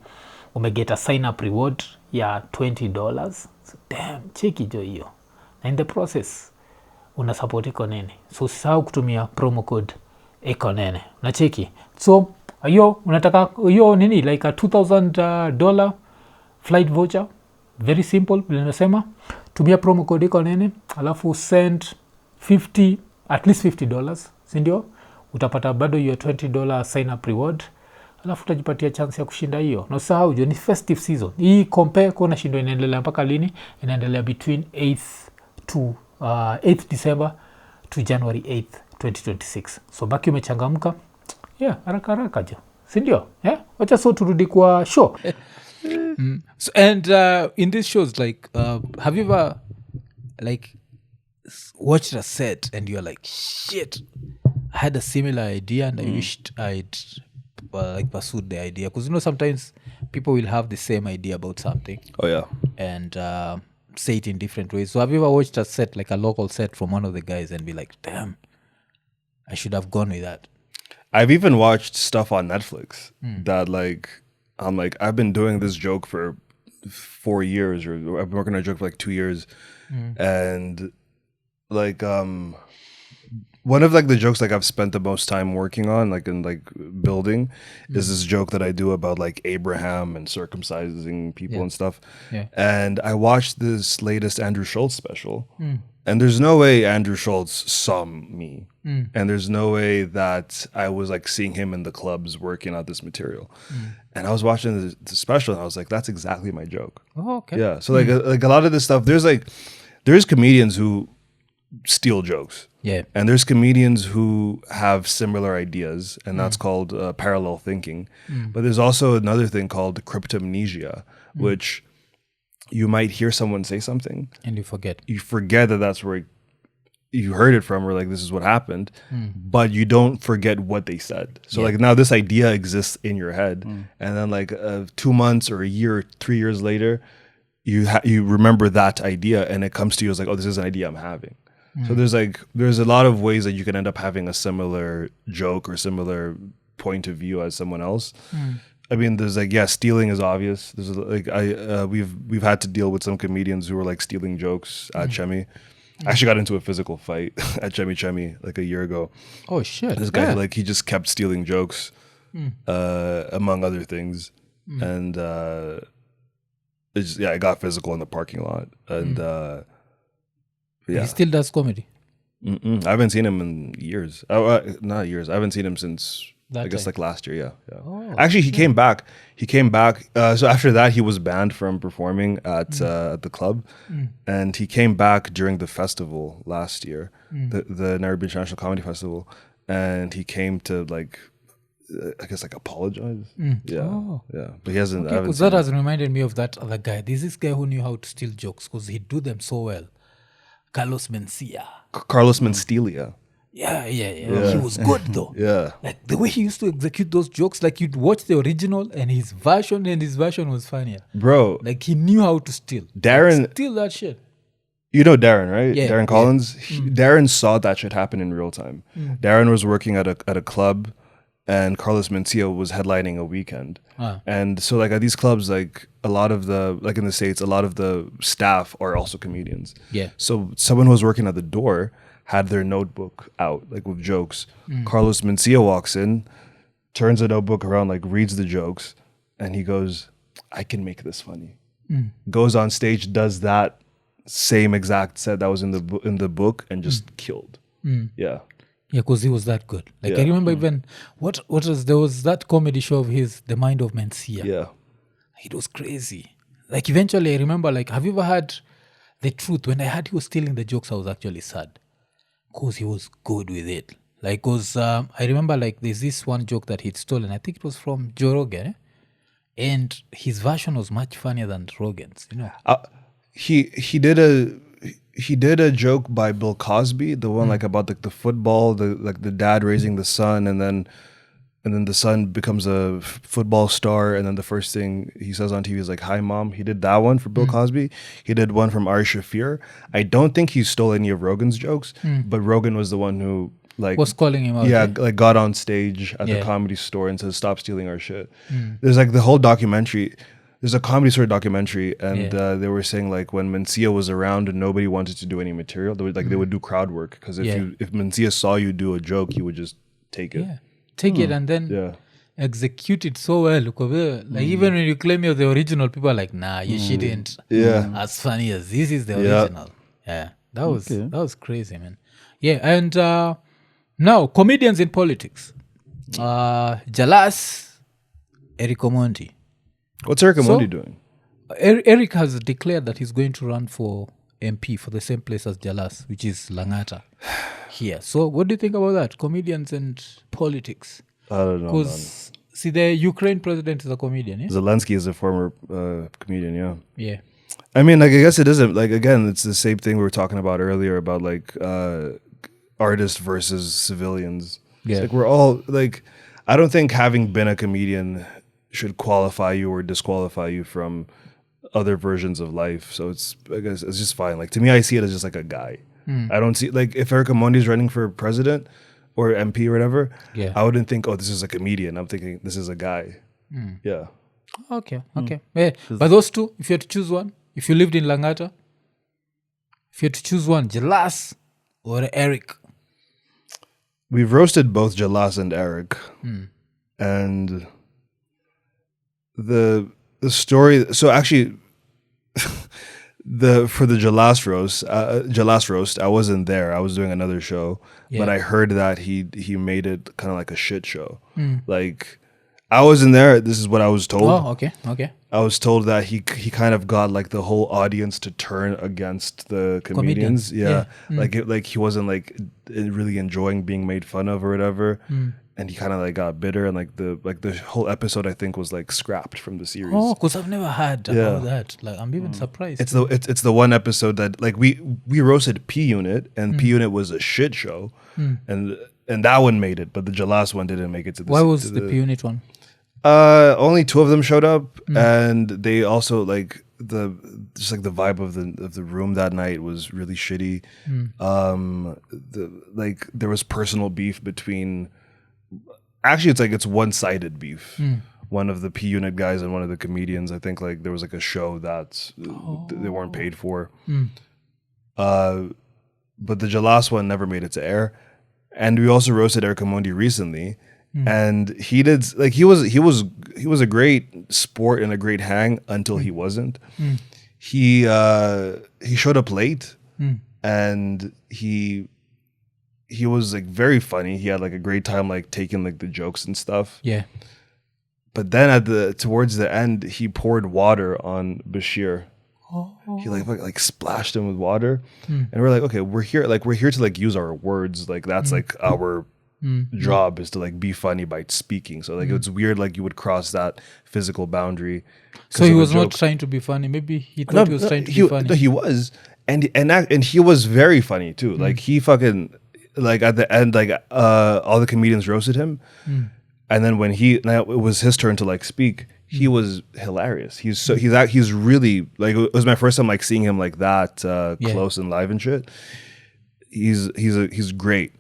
umegeta sign up reward ya $20. So damn, cheki jo hiyo, na in the process una support ekonene. So usisahau kutumia promo code ekonene, na cheki. So hiyo unataka hiyo nini like a $2,000 flight voucher, very simple vile nimesema, tumia promo code ekonene alafu send at least $50, si ndio? Utapata bado hiyo $20 sign up reward, alafu utajipatia chance ya kushinda hiyo. Na usahau jo, ni festive season hii. Compare kuna shindo inaendelea mpaka lini? Inaendelea between 8th December to January 8th 2026. So baki umechangamka, haraka jo, si ndio? Wacha so turudi kwa show. So, and in these shows, like, have you ever like watched a set and you're like, shit, I had a similar idea and I wished I'd like pursued the idea? Because sometimes people will have the same idea about something. Oh yeah. And say it in different ways. So have you ever watched a set, like a local set from one of the guys, and be like, damn, I should have gone with that? I've even watched stuff on Netflix that like I'm like, I've been doing this joke for 4 years, or I've been working on a joke for like 2 years, and like one of like the jokes like I've spent the most time working on, like in like building, is this joke that I do about like Abraham and circumcising people and stuff. Yeah. And I watched this latest Andrew Schultz special, and there's no way Andrew Schultz saw me, and there's no way that I was like seeing him in the clubs working on this material. And I was watching the special, and I was like, that's exactly my joke. Oh, okay. Yeah. So like a lot of this stuff, there's comedians who steal jokes. Yeah. And there's comedians who have similar ideas, and that's called parallel thinking. But there's also another thing called cryptomnesia, which you might hear someone say something And you forget. you forget that that's where you heard it from, or like this is what happened, but you don't forget what they said. So like now this idea exists in your head, and then like 2 months or a year, 3 years later, you remember that idea, and it comes to you as like, oh, this is an idea I'm having. So there's a lot of ways that you can end up having a similar joke or similar point of view as someone else. I mean, there's like, stealing is obvious. There's like we've had to deal with some comedians who were like stealing jokes at Chemi. I actually got into a physical fight at Chemi like a year ago. Oh shit! This guy like he just kept stealing jokes, among other things, and I got physical in the parking lot, and He still does comedy. I haven't seen him in years. Not years. I haven't seen him since I guess like last year. Yeah. Oh, actually, he came back. So after that, he was banned from performing at the club, and he came back during the festival last year, the Nairobi International Comedy Festival, and he came to like, I guess like apologize. Yeah. But he hasn't. Okay, because that has reminded me of that other guy. There's this guy who knew how to steal jokes because he'd do them so well. Carlos Mencia. Yeah. He was good though. Yeah. Like the way he used to execute those jokes, like you'd watch the original and his version was funnier. Bro. Like he knew how to steal. Darren. Like, steal that shit. You know Darren, right? Yeah, Darren Collins. Darren saw that shit happen in real time. Darren was working at a club, and Carlos Mencia was headlining a weekend. And so like at these clubs, like a lot of the, like in the States, a lot of the staff are also comedians. Yeah. So someone who was working at the door had their notebook out, like with jokes. Carlos Mencia walks in, turns the notebook around, like reads the jokes, and he goes, I can make this funny. Goes on stage, does that same exact set that was in the book, and just killed. Yeah. Yeah, because he was that good. Like I remember even there was that comedy show of his, The Mind of Mencia. Yeah. It was crazy. Like eventually I remember, like, have you ever heard the truth? When I heard he was stealing the jokes, I was actually sad. Because he was good with it. Like, cause I remember, like, there's this one joke that he'd stolen. I think it was from Joe Rogan. And his version was much funnier than Rogan's, you know. He did a joke by Bill Cosby, the one like about like the football, the dad raising the son, and then the son becomes a football star, and then the first thing he says on TV is like, "Hi, Mom." He did that one for Bill Cosby. He did one from Ari Shafir. I don't think he stole any of Rogan's jokes, but Rogan was the one who like Was calling him out. yeah, like got on stage at the Comedy Store and said, "Stop stealing our shit." There's like the whole documentary. There's a Comedy Store documentary, and they were saying like when Mencia was around and nobody wanted to do any material, they would do crowd work, because if Mencia saw you do a joke, he would just take it. Yeah. Take it and then execute it so well. Like even when you claim you're the original, people are like, nah, you shouldn't. As funny as this is the original. Yeah. That was crazy, man. Yeah, and now comedians in politics. Jalas, Eric Omondi. What's Eric Omondi doing? Eric has declared that he's going to run for MP for the same place as Jalas, which is Langata here. So what do you think about that? Comedians and politics. I don't know. Because see, the Ukraine president is a comedian, yeah? Zelensky is a former comedian, yeah. Yeah. I mean, like, I guess it isn't, like, again, it's the same thing we were talking about earlier about, like, artists versus civilians. Yeah. It's like, we're all, like, I don't think having been a comedian should qualify you or disqualify you from other versions of life. So I guess it's just fine. Like, to me, I see it as just like a guy. I don't see, like, if Eric Omondi is running for president or MP or whatever, I wouldn't think, oh, this is a comedian. I'm thinking this is a guy. Yeah. Okay. Yeah. But those two, if you had to choose one, if you lived in Langata, if you had to choose one, Jalas or Eric? We've roasted both Jalas and Eric. And the story, so actually, for the Jalas roast, I wasn't there. I was doing another show, but I heard that he made it kind of like a shit show. Like, I wasn't there. This is what I was told. Oh, okay. I was told that he kind of got like the whole audience to turn against the comedians. Yeah. Like he wasn't like really enjoying being made fun of or whatever. And he kind of like got bitter, and like the whole episode I think was like scrapped from the series. Oh, because I've never heard about that. Like, I'm even surprised. It's the one episode that like we roasted P Unit, and P Unit was a shit show, and that one made it, but the Jalas one didn't make it to the. Why was the P Unit one? Only two of them showed up, and they also like the vibe of the room that night was really shitty. There was personal beef between. Actually, it's one-sided beef. One of the P Unit guys and one of the comedians. I think like there was like a show that they weren't paid for. But the Jalas one never made it to air. And we also roasted Eric Omondi recently, and he did like he was a great sport and a great hang until he wasn't. He showed up late, and he was like very funny. He had like a great time like taking like the jokes and stuff. Yeah. But then towards the end, he poured water on Bashir. He like splashed him with water, and we're like, okay, we're here to like use our words. Like that's like our job is to like be funny by speaking. So like it's weird like you would cross that physical boundary. So he was not trying to be funny. Maybe he thought he was trying to be funny. No, he was, and he was very funny too. Like he fucking. Like at the end, like all the comedians roasted him, and then when it was his turn to like speak, he was hilarious. He's really like, it was my first time like seeing him like that close and live and shit. He's great,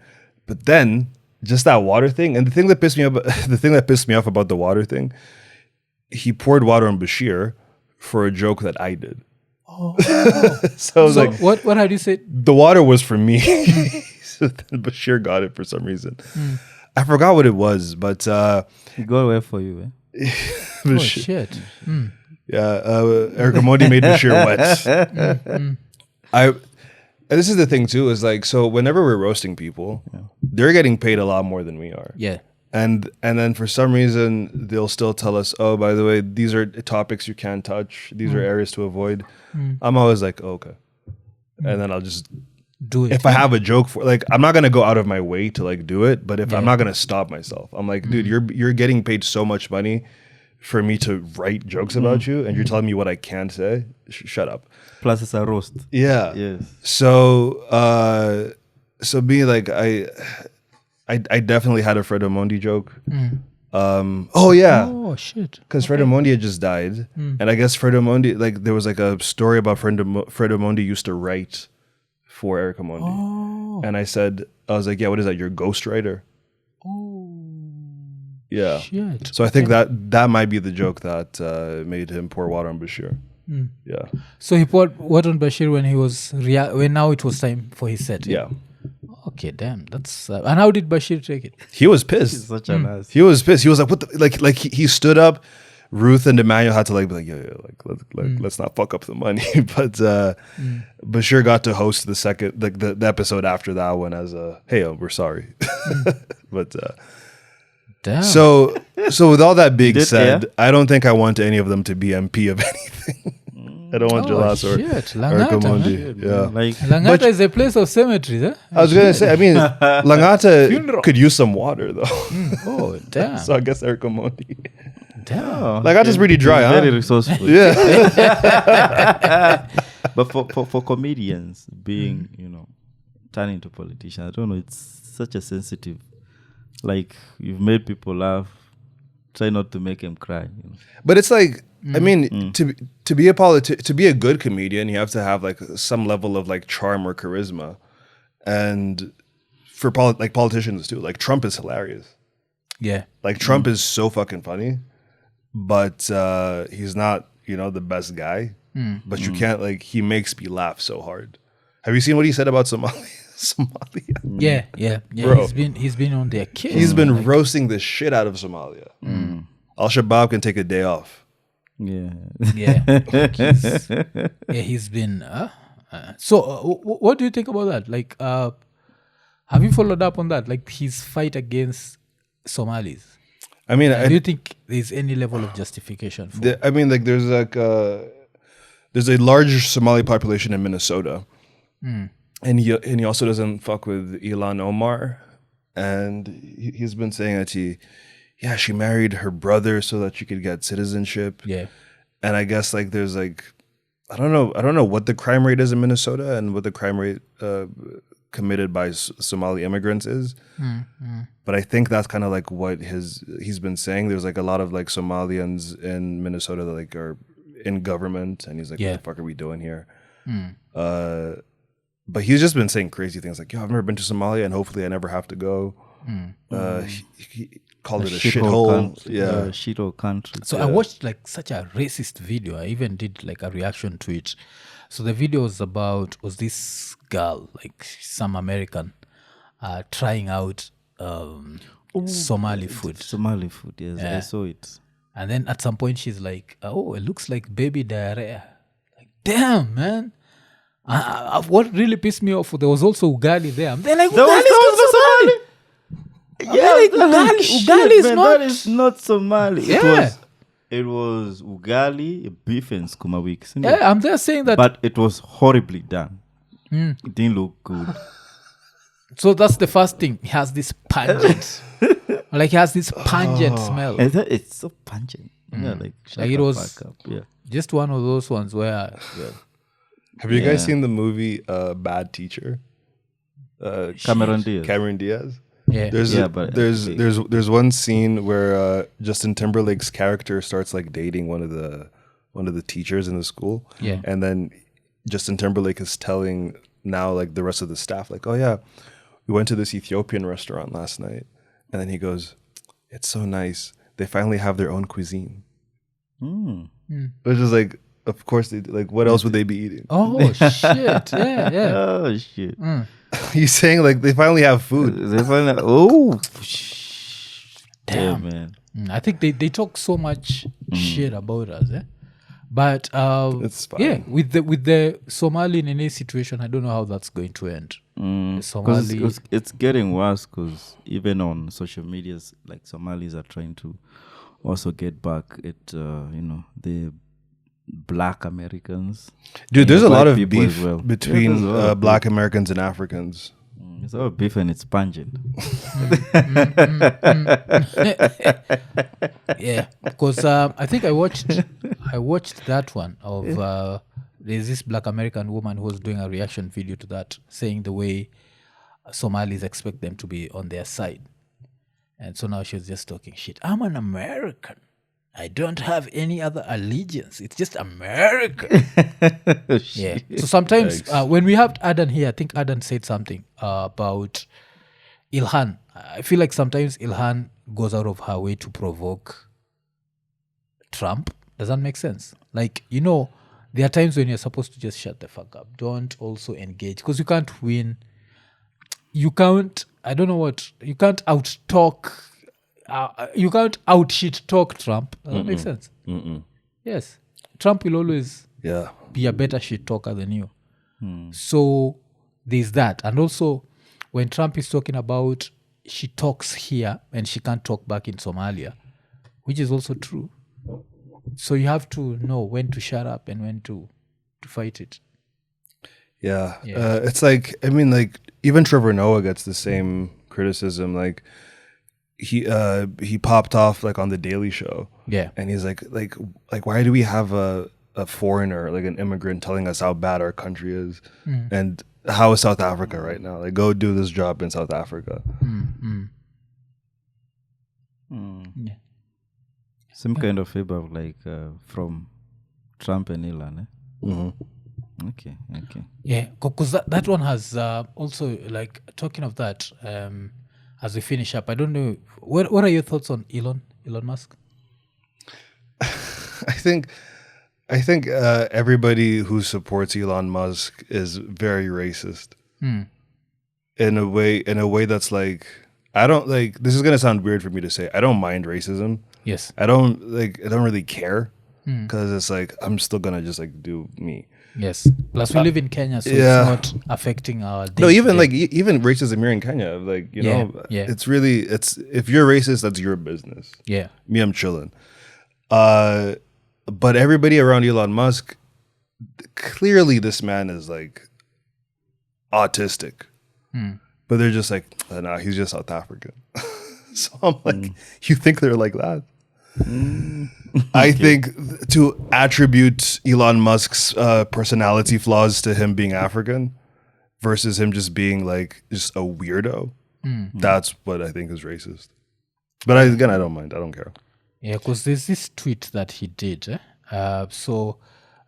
but then just that water thing, and the thing that pissed me off about the water thing, he poured water on Bashir for a joke that I did. So I was like, what had you said? The water was for me. So then Bashir got it for some reason. I forgot what it was, but He got away for you, eh? Oh shit! Yeah, Eric Omondi made Bashir wet. And this is the thing too, is like, so whenever we're roasting people, they're getting paid a lot more than we are. Yeah. And then for some reason they'll still tell us, oh, by the way, these are topics you can't touch. These are areas to avoid. I'm always like, oh, okay. And then I'll just Do it. if I have a joke for like, I'm not gonna go out of my way to like do it, but if I'm not gonna stop myself, I'm like, dude, you're getting paid so much money for me to write jokes about you, and you're telling me what I can't say. Shut up. Plus, it's a roast. Yeah. Yes. So being like, I definitely had a Fred Omondi joke. Oh yeah. Oh shit. Because Fred Omondi had just died, and I guess Fred Omondi, like there was like a story about Fred Omondi used to write for Eric Omondi, and I was like, yeah, what is that? You're a ghostwriter. Yeah. Shit. So I think that might be the joke that made him pour water on Bashir. Yeah. So he poured water on Bashir when he was when now it was time for his set. Yeah. Okay, damn. That's and how did Bashir take it? He was pissed. Such a nice. He was pissed. He was like, "What the like?" He stood up. Ruth and Emmanuel had to like be like, "Yeah, let's not fuck up the money." But Bashir got to host the second the episode after that one as a, "Hey, we're sorry." But Damn. so with all that being Did- said, yeah. I don't think I want any of them to be MP of anything. I don't want Jalas or shit. Eric Langata, Omondi. Yeah. Like, Langata is a place of cemeteries, eh? I was gonna say, I mean, Langata could use some water though. Oh, damn. So I guess Eric Omondi. Damn. Langata's pretty dry, huh? very resourceful. Yeah. But for comedians being, turning into politicians, I don't know, it's such a sensitive, like, you've made people laugh, try not to make them cry. But it's like, I mean, to be a to be a good comedian, you have to have like some level of like charm or charisma. And for politicians too, like Trump is hilarious. Yeah. Like Trump is so fucking funny, but he's not, the best guy. But you can't he makes me laugh so hard. Have you seen what he said about Somalia? Yeah. Bro. He's been on their case. He's been roasting the shit out of Somalia. Al Shabaab can take a day off. Yeah. Yeah. He's been. So, what do you think about that? Like, have you followed up on that? Like his fight against Somalis. I mean, Do you think there's any level of justification for it? I mean, like there's there's a large Somali population in Minnesota, and he also doesn't fuck with Ilhan Omar, and he's been saying that she married her brother so that she could get citizenship. Yeah. And I guess there's I don't know what the crime rate is in Minnesota and what the crime rate committed by Somali immigrants is. But I think that's kind of what he's been saying. There's a lot of Somalians in Minnesota that are in government, and he's like, what the fuck are we doing here? But he's just been saying crazy things like, yo, I've never been to Somalia and hopefully I never have to go. He called it a shithole. Yeah. Shithole country. So I watched such a racist video. I even did a reaction to it. So the video was this girl, some American, trying out Somali food. Somali food, yes. Yeah. I saw it. And then at some point she's like, oh, it looks like baby diarrhea. Damn, man. What really pissed me off, there was also ugali there. They're like, ugali is not Somali. Yeah, ugali is not. That is not Somali. Yeah. It was ugali, beef, and skuma wiki. Yeah, I'm just saying that. But it was horribly done. It didn't look good. So that's the first thing. He has this pungent, he has this pungent smell. And it's so pungent. Yeah, shut it the was fuck up. Yeah. just one of those ones where. Have you guys seen the movie Bad Teacher? Cameron Diaz. Cameron Diaz. Yeah. There's one scene where Justin Timberlake's character starts dating one of the teachers in the school. Yeah. And then Justin Timberlake is telling now the rest of the staff oh yeah, we went to this Ethiopian restaurant last night, and then he goes, it's so nice. They finally have their own cuisine. Which is of course they what else would they be eating? Oh shit! Yeah. Oh shit! He's saying they finally have food. They finally, oh, Damn. man. I think they talk so much shit about us, but It's fine. yeah, with the Somali Nini situation, I don't know how that's going to end. Somali. It's getting worse because even on social medias, like Somalis are trying to also get back at the Black Americans. Dude, there's a lot white of people beef as well. between there's a lot of Black Americans and Africans. It's all beef and it's pungent. Yeah, because I think I watched that one of there's this Black American woman who was doing a reaction video to that, saying the way Somalis expect them to be on their side, and so now she was just talking shit. I'm an American. I don't have any other allegiance. It's just America. Yeah. So sometimes when we have Adan here, I think Adan said something about Ilhan. I feel like sometimes Ilhan goes out of her way to provoke Trump. Does that make sense? Like, there are times when you're supposed to just shut the fuck up. Don't also engage because you can't win. You can't, you can't out-talk. You can't out-shit talk Trump. Does that make sense? Yes. Trump will always be a better shit talker than you. So there's that. And also, when Trump is talking about she talks here and she can't talk back in Somalia, which is also true. So you have to know when to shut up and when to fight it. Yeah. It's like, I mean, like, even Trevor Noah gets the same criticism. Like, he popped off like on the Daily Show. Yeah. And he's like why do we have a foreigner, like an immigrant, telling us how bad our country is? And how is South Africa right now? Like, go do this job in South Africa. Yeah. Some kind of feedback like from Trump and Elon. Okay. Yeah, because that one has also, like, talking of that, as we finish up, I don't know, what are your thoughts on Elon Musk? I think everybody who supports Elon Musk is very racist. In a way that's like, I don't like, this is gonna sound weird for me to say, I don't mind racism. Yes. I don't really care because it's like I'm still gonna just like do me. Yes. Plus we live in Kenya, so it's not affecting our day. No, even even racism here in Kenya, like, it's really, if you're racist, that's your business. Yeah. Me, I'm chilling. But everybody around Elon Musk, clearly this man is like autistic. But they're just like, nah, he's just South African. So I'm like, you think they're like that? I think to attribute Elon Musk's personality flaws to him being African versus him just being like just a weirdo, that's what I think is racist. But I don't mind. I don't care. Yeah, because there's this tweet that he did. So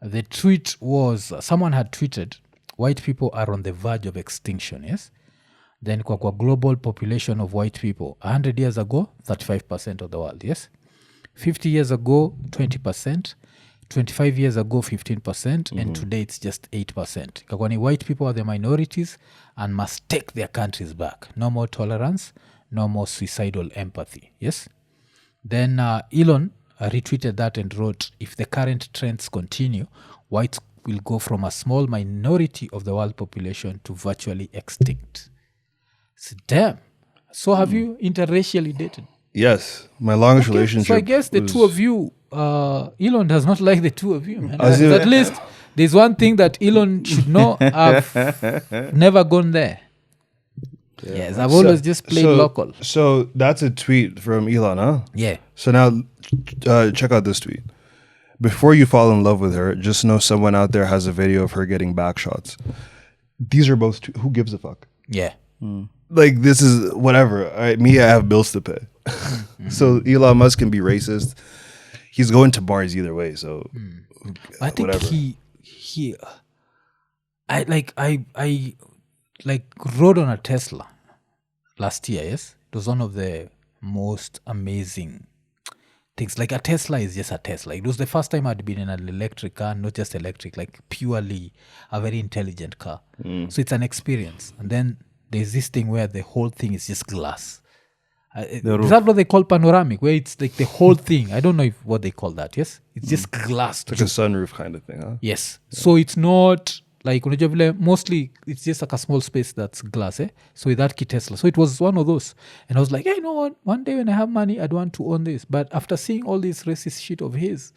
the tweet was, someone had tweeted, white people are on the verge of extinction, yes? Then kwa global population of white people, 100 years ago, 35% of the world, yes? 50 years ago, 20%. 25 years ago, 15%. And today it's just 8%. Kakwani white people are the minorities and must take their countries back. No more tolerance, no more suicidal empathy, yes? Then Elon retweeted that and wrote, if the current trends continue, whites will go from a small minority of the world population to virtually extinct. So, damn. So have you interracially dated? Yes, my longest relationship. So I guess the two of you, Elon does not like the two of you, man. in- At least there's one thing that Elon should know. I've never gone there. Yes, I've always just played local. So that's a tweet from Elon, huh? Yeah. So now check out this tweet. Before you fall in love with her, just know someone out there has a video of her getting back shots. These are both who gives a fuck? Yeah. Like, this is whatever. All right, me, I have bills to pay. So Elon Musk can be racist. He's going to bars either way. So I think whatever. I rode on a Tesla last year. Yes, it was one of the most amazing things. Like, a Tesla is just a Tesla. It was the first time I'd been in an electric car, not just electric, like purely a very intelligent car. So it's an experience. And then there's this thing where the whole thing is just glass. Is that what they call panoramic? Where it's like the whole thing. I don't know what they call that. Yes, it's just glass. Like a sunroof kind of thing, huh? Yes. So it's not like unajua vile mostly it's just like a small space that's glass so with that key Tesla, so it was one of those, and I was like, hey, you know what, one day when I have money I'd want to own this. But after seeing all this racist shit of his,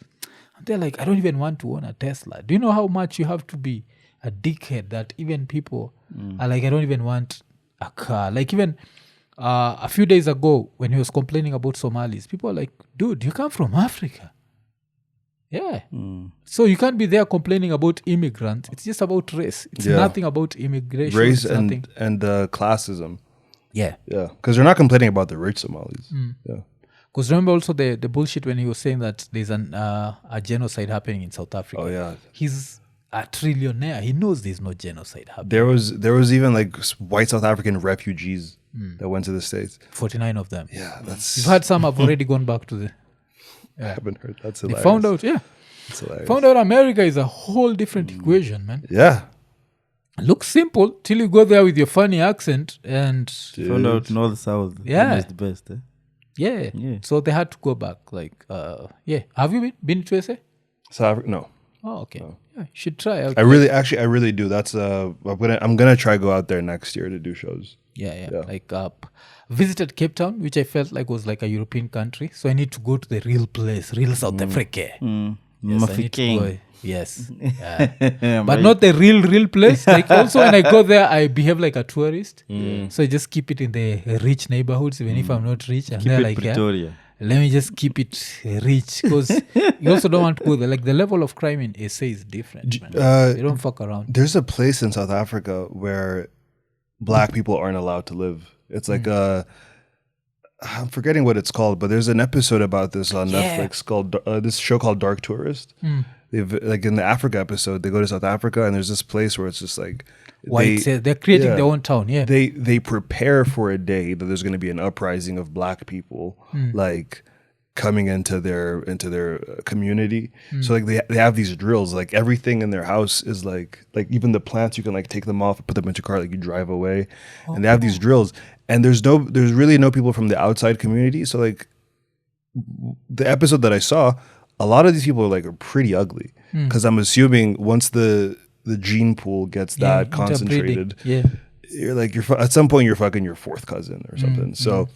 they're like, I don't even want to own a Tesla. Do you know how much you have to be a dickhead that even people are like, I don't even want a car? Like even a few days ago when he was complaining about Somalis, people are like, dude, you come from Africa. Yeah. So you can't be there complaining about immigrants. It's just about race. It's nothing about immigration. Race It's nothing. and classism. Yeah. Yeah, because they're not complaining about the rich Somalis. Yeah. Because remember also the bullshit when he was saying that there's a genocide happening in South Africa. Oh yeah. He's a trillionaire. He knows there's no genocide happening. There was even like white South African refugees that went to the States. 49 of them. Yeah, that's. You've had some have already gone back to the... I haven't heard. That's They hilarious. found out, That's hilarious. Found out America is a whole different equation, man. Yeah. Looks simple till you go there with your funny accent and... Found out North South. Yeah. Is the best. Yeah. Yeah. So they had to go back. Like, Have you been to SA? South Africa. No. Oh, okay. Yeah, you should try out. I really do. That's I'm gonna try go out there next year to do shows. Yeah. Like visited Cape Town, which I felt like was like a European country. So I need to go to the real place, real South Africa. Yes, I need to go. Yes. But not the real place. Like also when I go there, I behave like a tourist. So I just keep it in the rich neighborhoods, even if I'm not rich. And Keep they're it like, Pretoria. let me just keep it rich, because you also don't want to go there. Like the level of crime in SA is different, man. You don't fuck around. There's a place in South Africa where black people aren't allowed to live. It's like I'm forgetting what it's called, but there's an episode about this on Netflix called this show called Dark Tourist. They've like in the Africa episode, they go to South Africa and there's this place where it's just like They're creating their own town. Yeah, they prepare for a day that there's going to be an uprising of black people like coming into their community. So like they have these drills. Like everything in their house is like even the plants, you can like take them off, put them into a car, like you drive away, and they have these drills. And there's really no people from the outside community. So like the episode that I saw, a lot of these people are pretty ugly, because I'm assuming once the gene pool gets that concentrated, you're at some point you're fucking your fourth cousin or something. So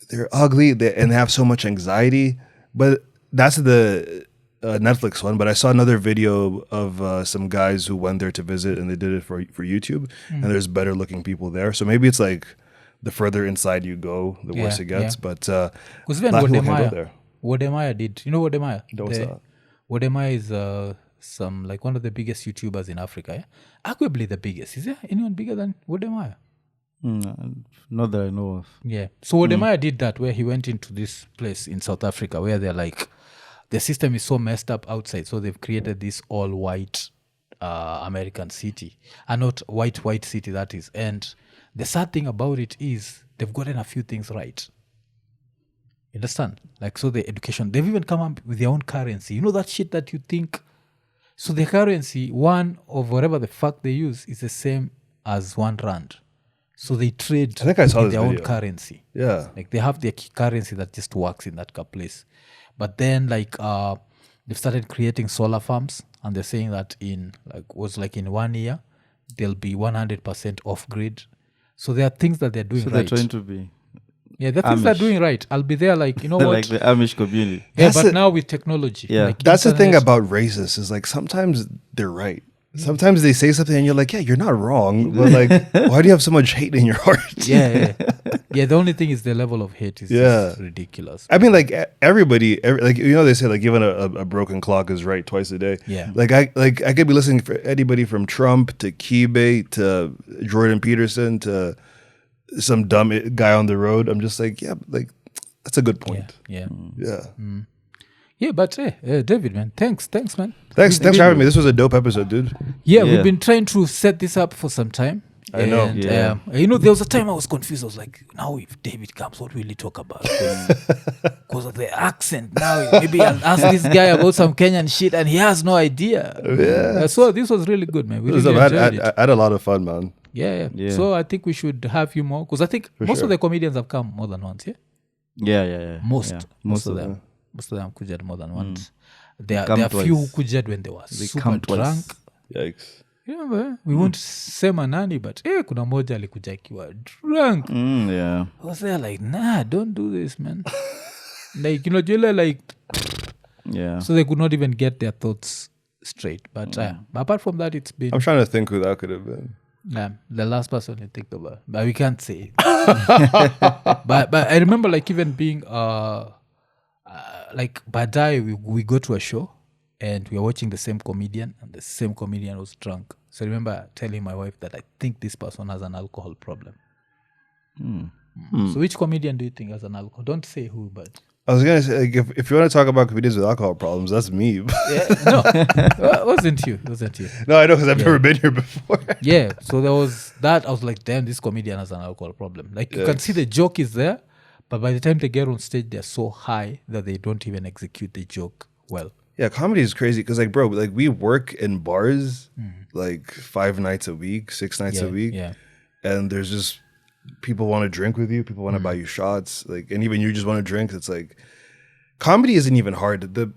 they're ugly and they have so much anxiety. But that's the Netflix one. But I saw another video of some guys who went there to visit, and they did it for YouTube. And there's better looking people there. So maybe it's like the further inside you go, the worse it gets. But because even black people can't go there. Wodemaya did. You know Wodemaya? What's that? Wodemaya is some like one of the biggest YouTubers in Africa. Yeah? Arguably the biggest. Is there anyone bigger than Wodemaya? Not that I know of. Yeah. So Wodemaya did that, where he went into this place in South Africa where they're like, the system is so messed up outside, so they've created this all white American city. Not white city, that is. And the sad thing about it is they've gotten a few things right. You understand? Like, so the education, they've even come up with their own currency. You know that shit that you think? So the currency, one of whatever the fuck they use, is the same as 1 rand. So they trade I think I saw with this their video. own currency. Yeah. Like they have their currency that just works in that place. But then they've started creating solar farms, and they're saying that in 1 year, they'll be 100% off grid. So there are things that they're doing So right. they're trying to be Yeah, the things they're Amish. doing right. I'll be there you know what? like the Amish community. Yeah, That's but the- now with technology. Yeah. like That's the thing internet- about racists is sometimes they're right. Sometimes they say something and you're like, yeah, you're not wrong. But why do you have so much hate in your heart? Yeah. The only thing is the level of hate is just ridiculous. I mean, everybody, they say even a broken clock is right twice a day. Yeah. I could be listening for anybody from Trump to Kibe to Jordan Peterson to some dumb guy on the road. I'm just that's a good point. Yeah. Yeah. But David, man, thanks, man. Thanks for having me. This was a dope episode, dude. Yeah, Yeah. we've been trying to set this up for some time. I know. And, Yeah. there was a time I was confused. I was like, now if David comes, what will he talk about? Because of the accent. Now maybe I'll ask this guy about some Kenyan shit and he has no idea. Yeah. So this was really good, man. We It was really I enjoyed it. had a lot of fun, man. Yeah. Yeah. So I think we should have you more. Because I think most sure. of the comedians have come more than once, yeah? Yeah. Most Yeah. of them. Most of them kujad more than once. There Come are few who twice. kujad when they were They super come twice. drunk. Yikes. remember we won't sema nani but kuna moja alikuja akiwa drunk. Yeah. I was there like nah, don't do this man. Like jile like Yeah. so they could not even get their thoughts straight but apart from that it's been I'm trying to think who that could have been. the last person you think about but we can't say it. but I remember like even being like badai we go to a show and we were watching the same comedian and the same comedian was drunk. So I remember telling my wife that I think this person has an alcohol problem. So which comedian do you think has an alcohol? Don't say who, but I was gonna say, like, if you want to talk about comedians with alcohol problems, that's me. no, it wasn't you. No, I know because I've never been here before. Yeah, so there was that. I was like, damn, this comedian has an alcohol problem. Like you can see the joke is there, but by the time they get on stage, they're so high that they don't even execute the joke well. Yeah, comedy is crazy because, like, bro, like we work in bars like 5 nights a week, 6 nights a week, and there's just people want to drink with you, people want to buy you shots, like, and even you just want to drink. It's like comedy isn't even hard. The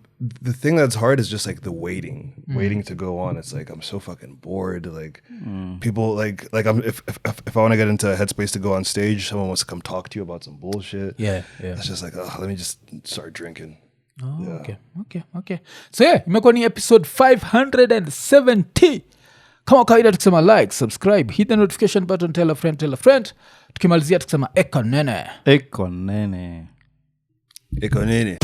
thing that's hard is just like the waiting to go on. It's like I'm so fucking bored. Like people like I'm if I want to get into a headspace to go on stage, someone wants to come talk to you about some bullshit. Yeah. It's just like, let me just start drinking. Oh, okay. So imekuwa ni episode 570. Kama kawaida tukisema like, subscribe, hit the notification button, tell a friend. Tukimalizia tukisema eko nene. Eko nene. Eko nene.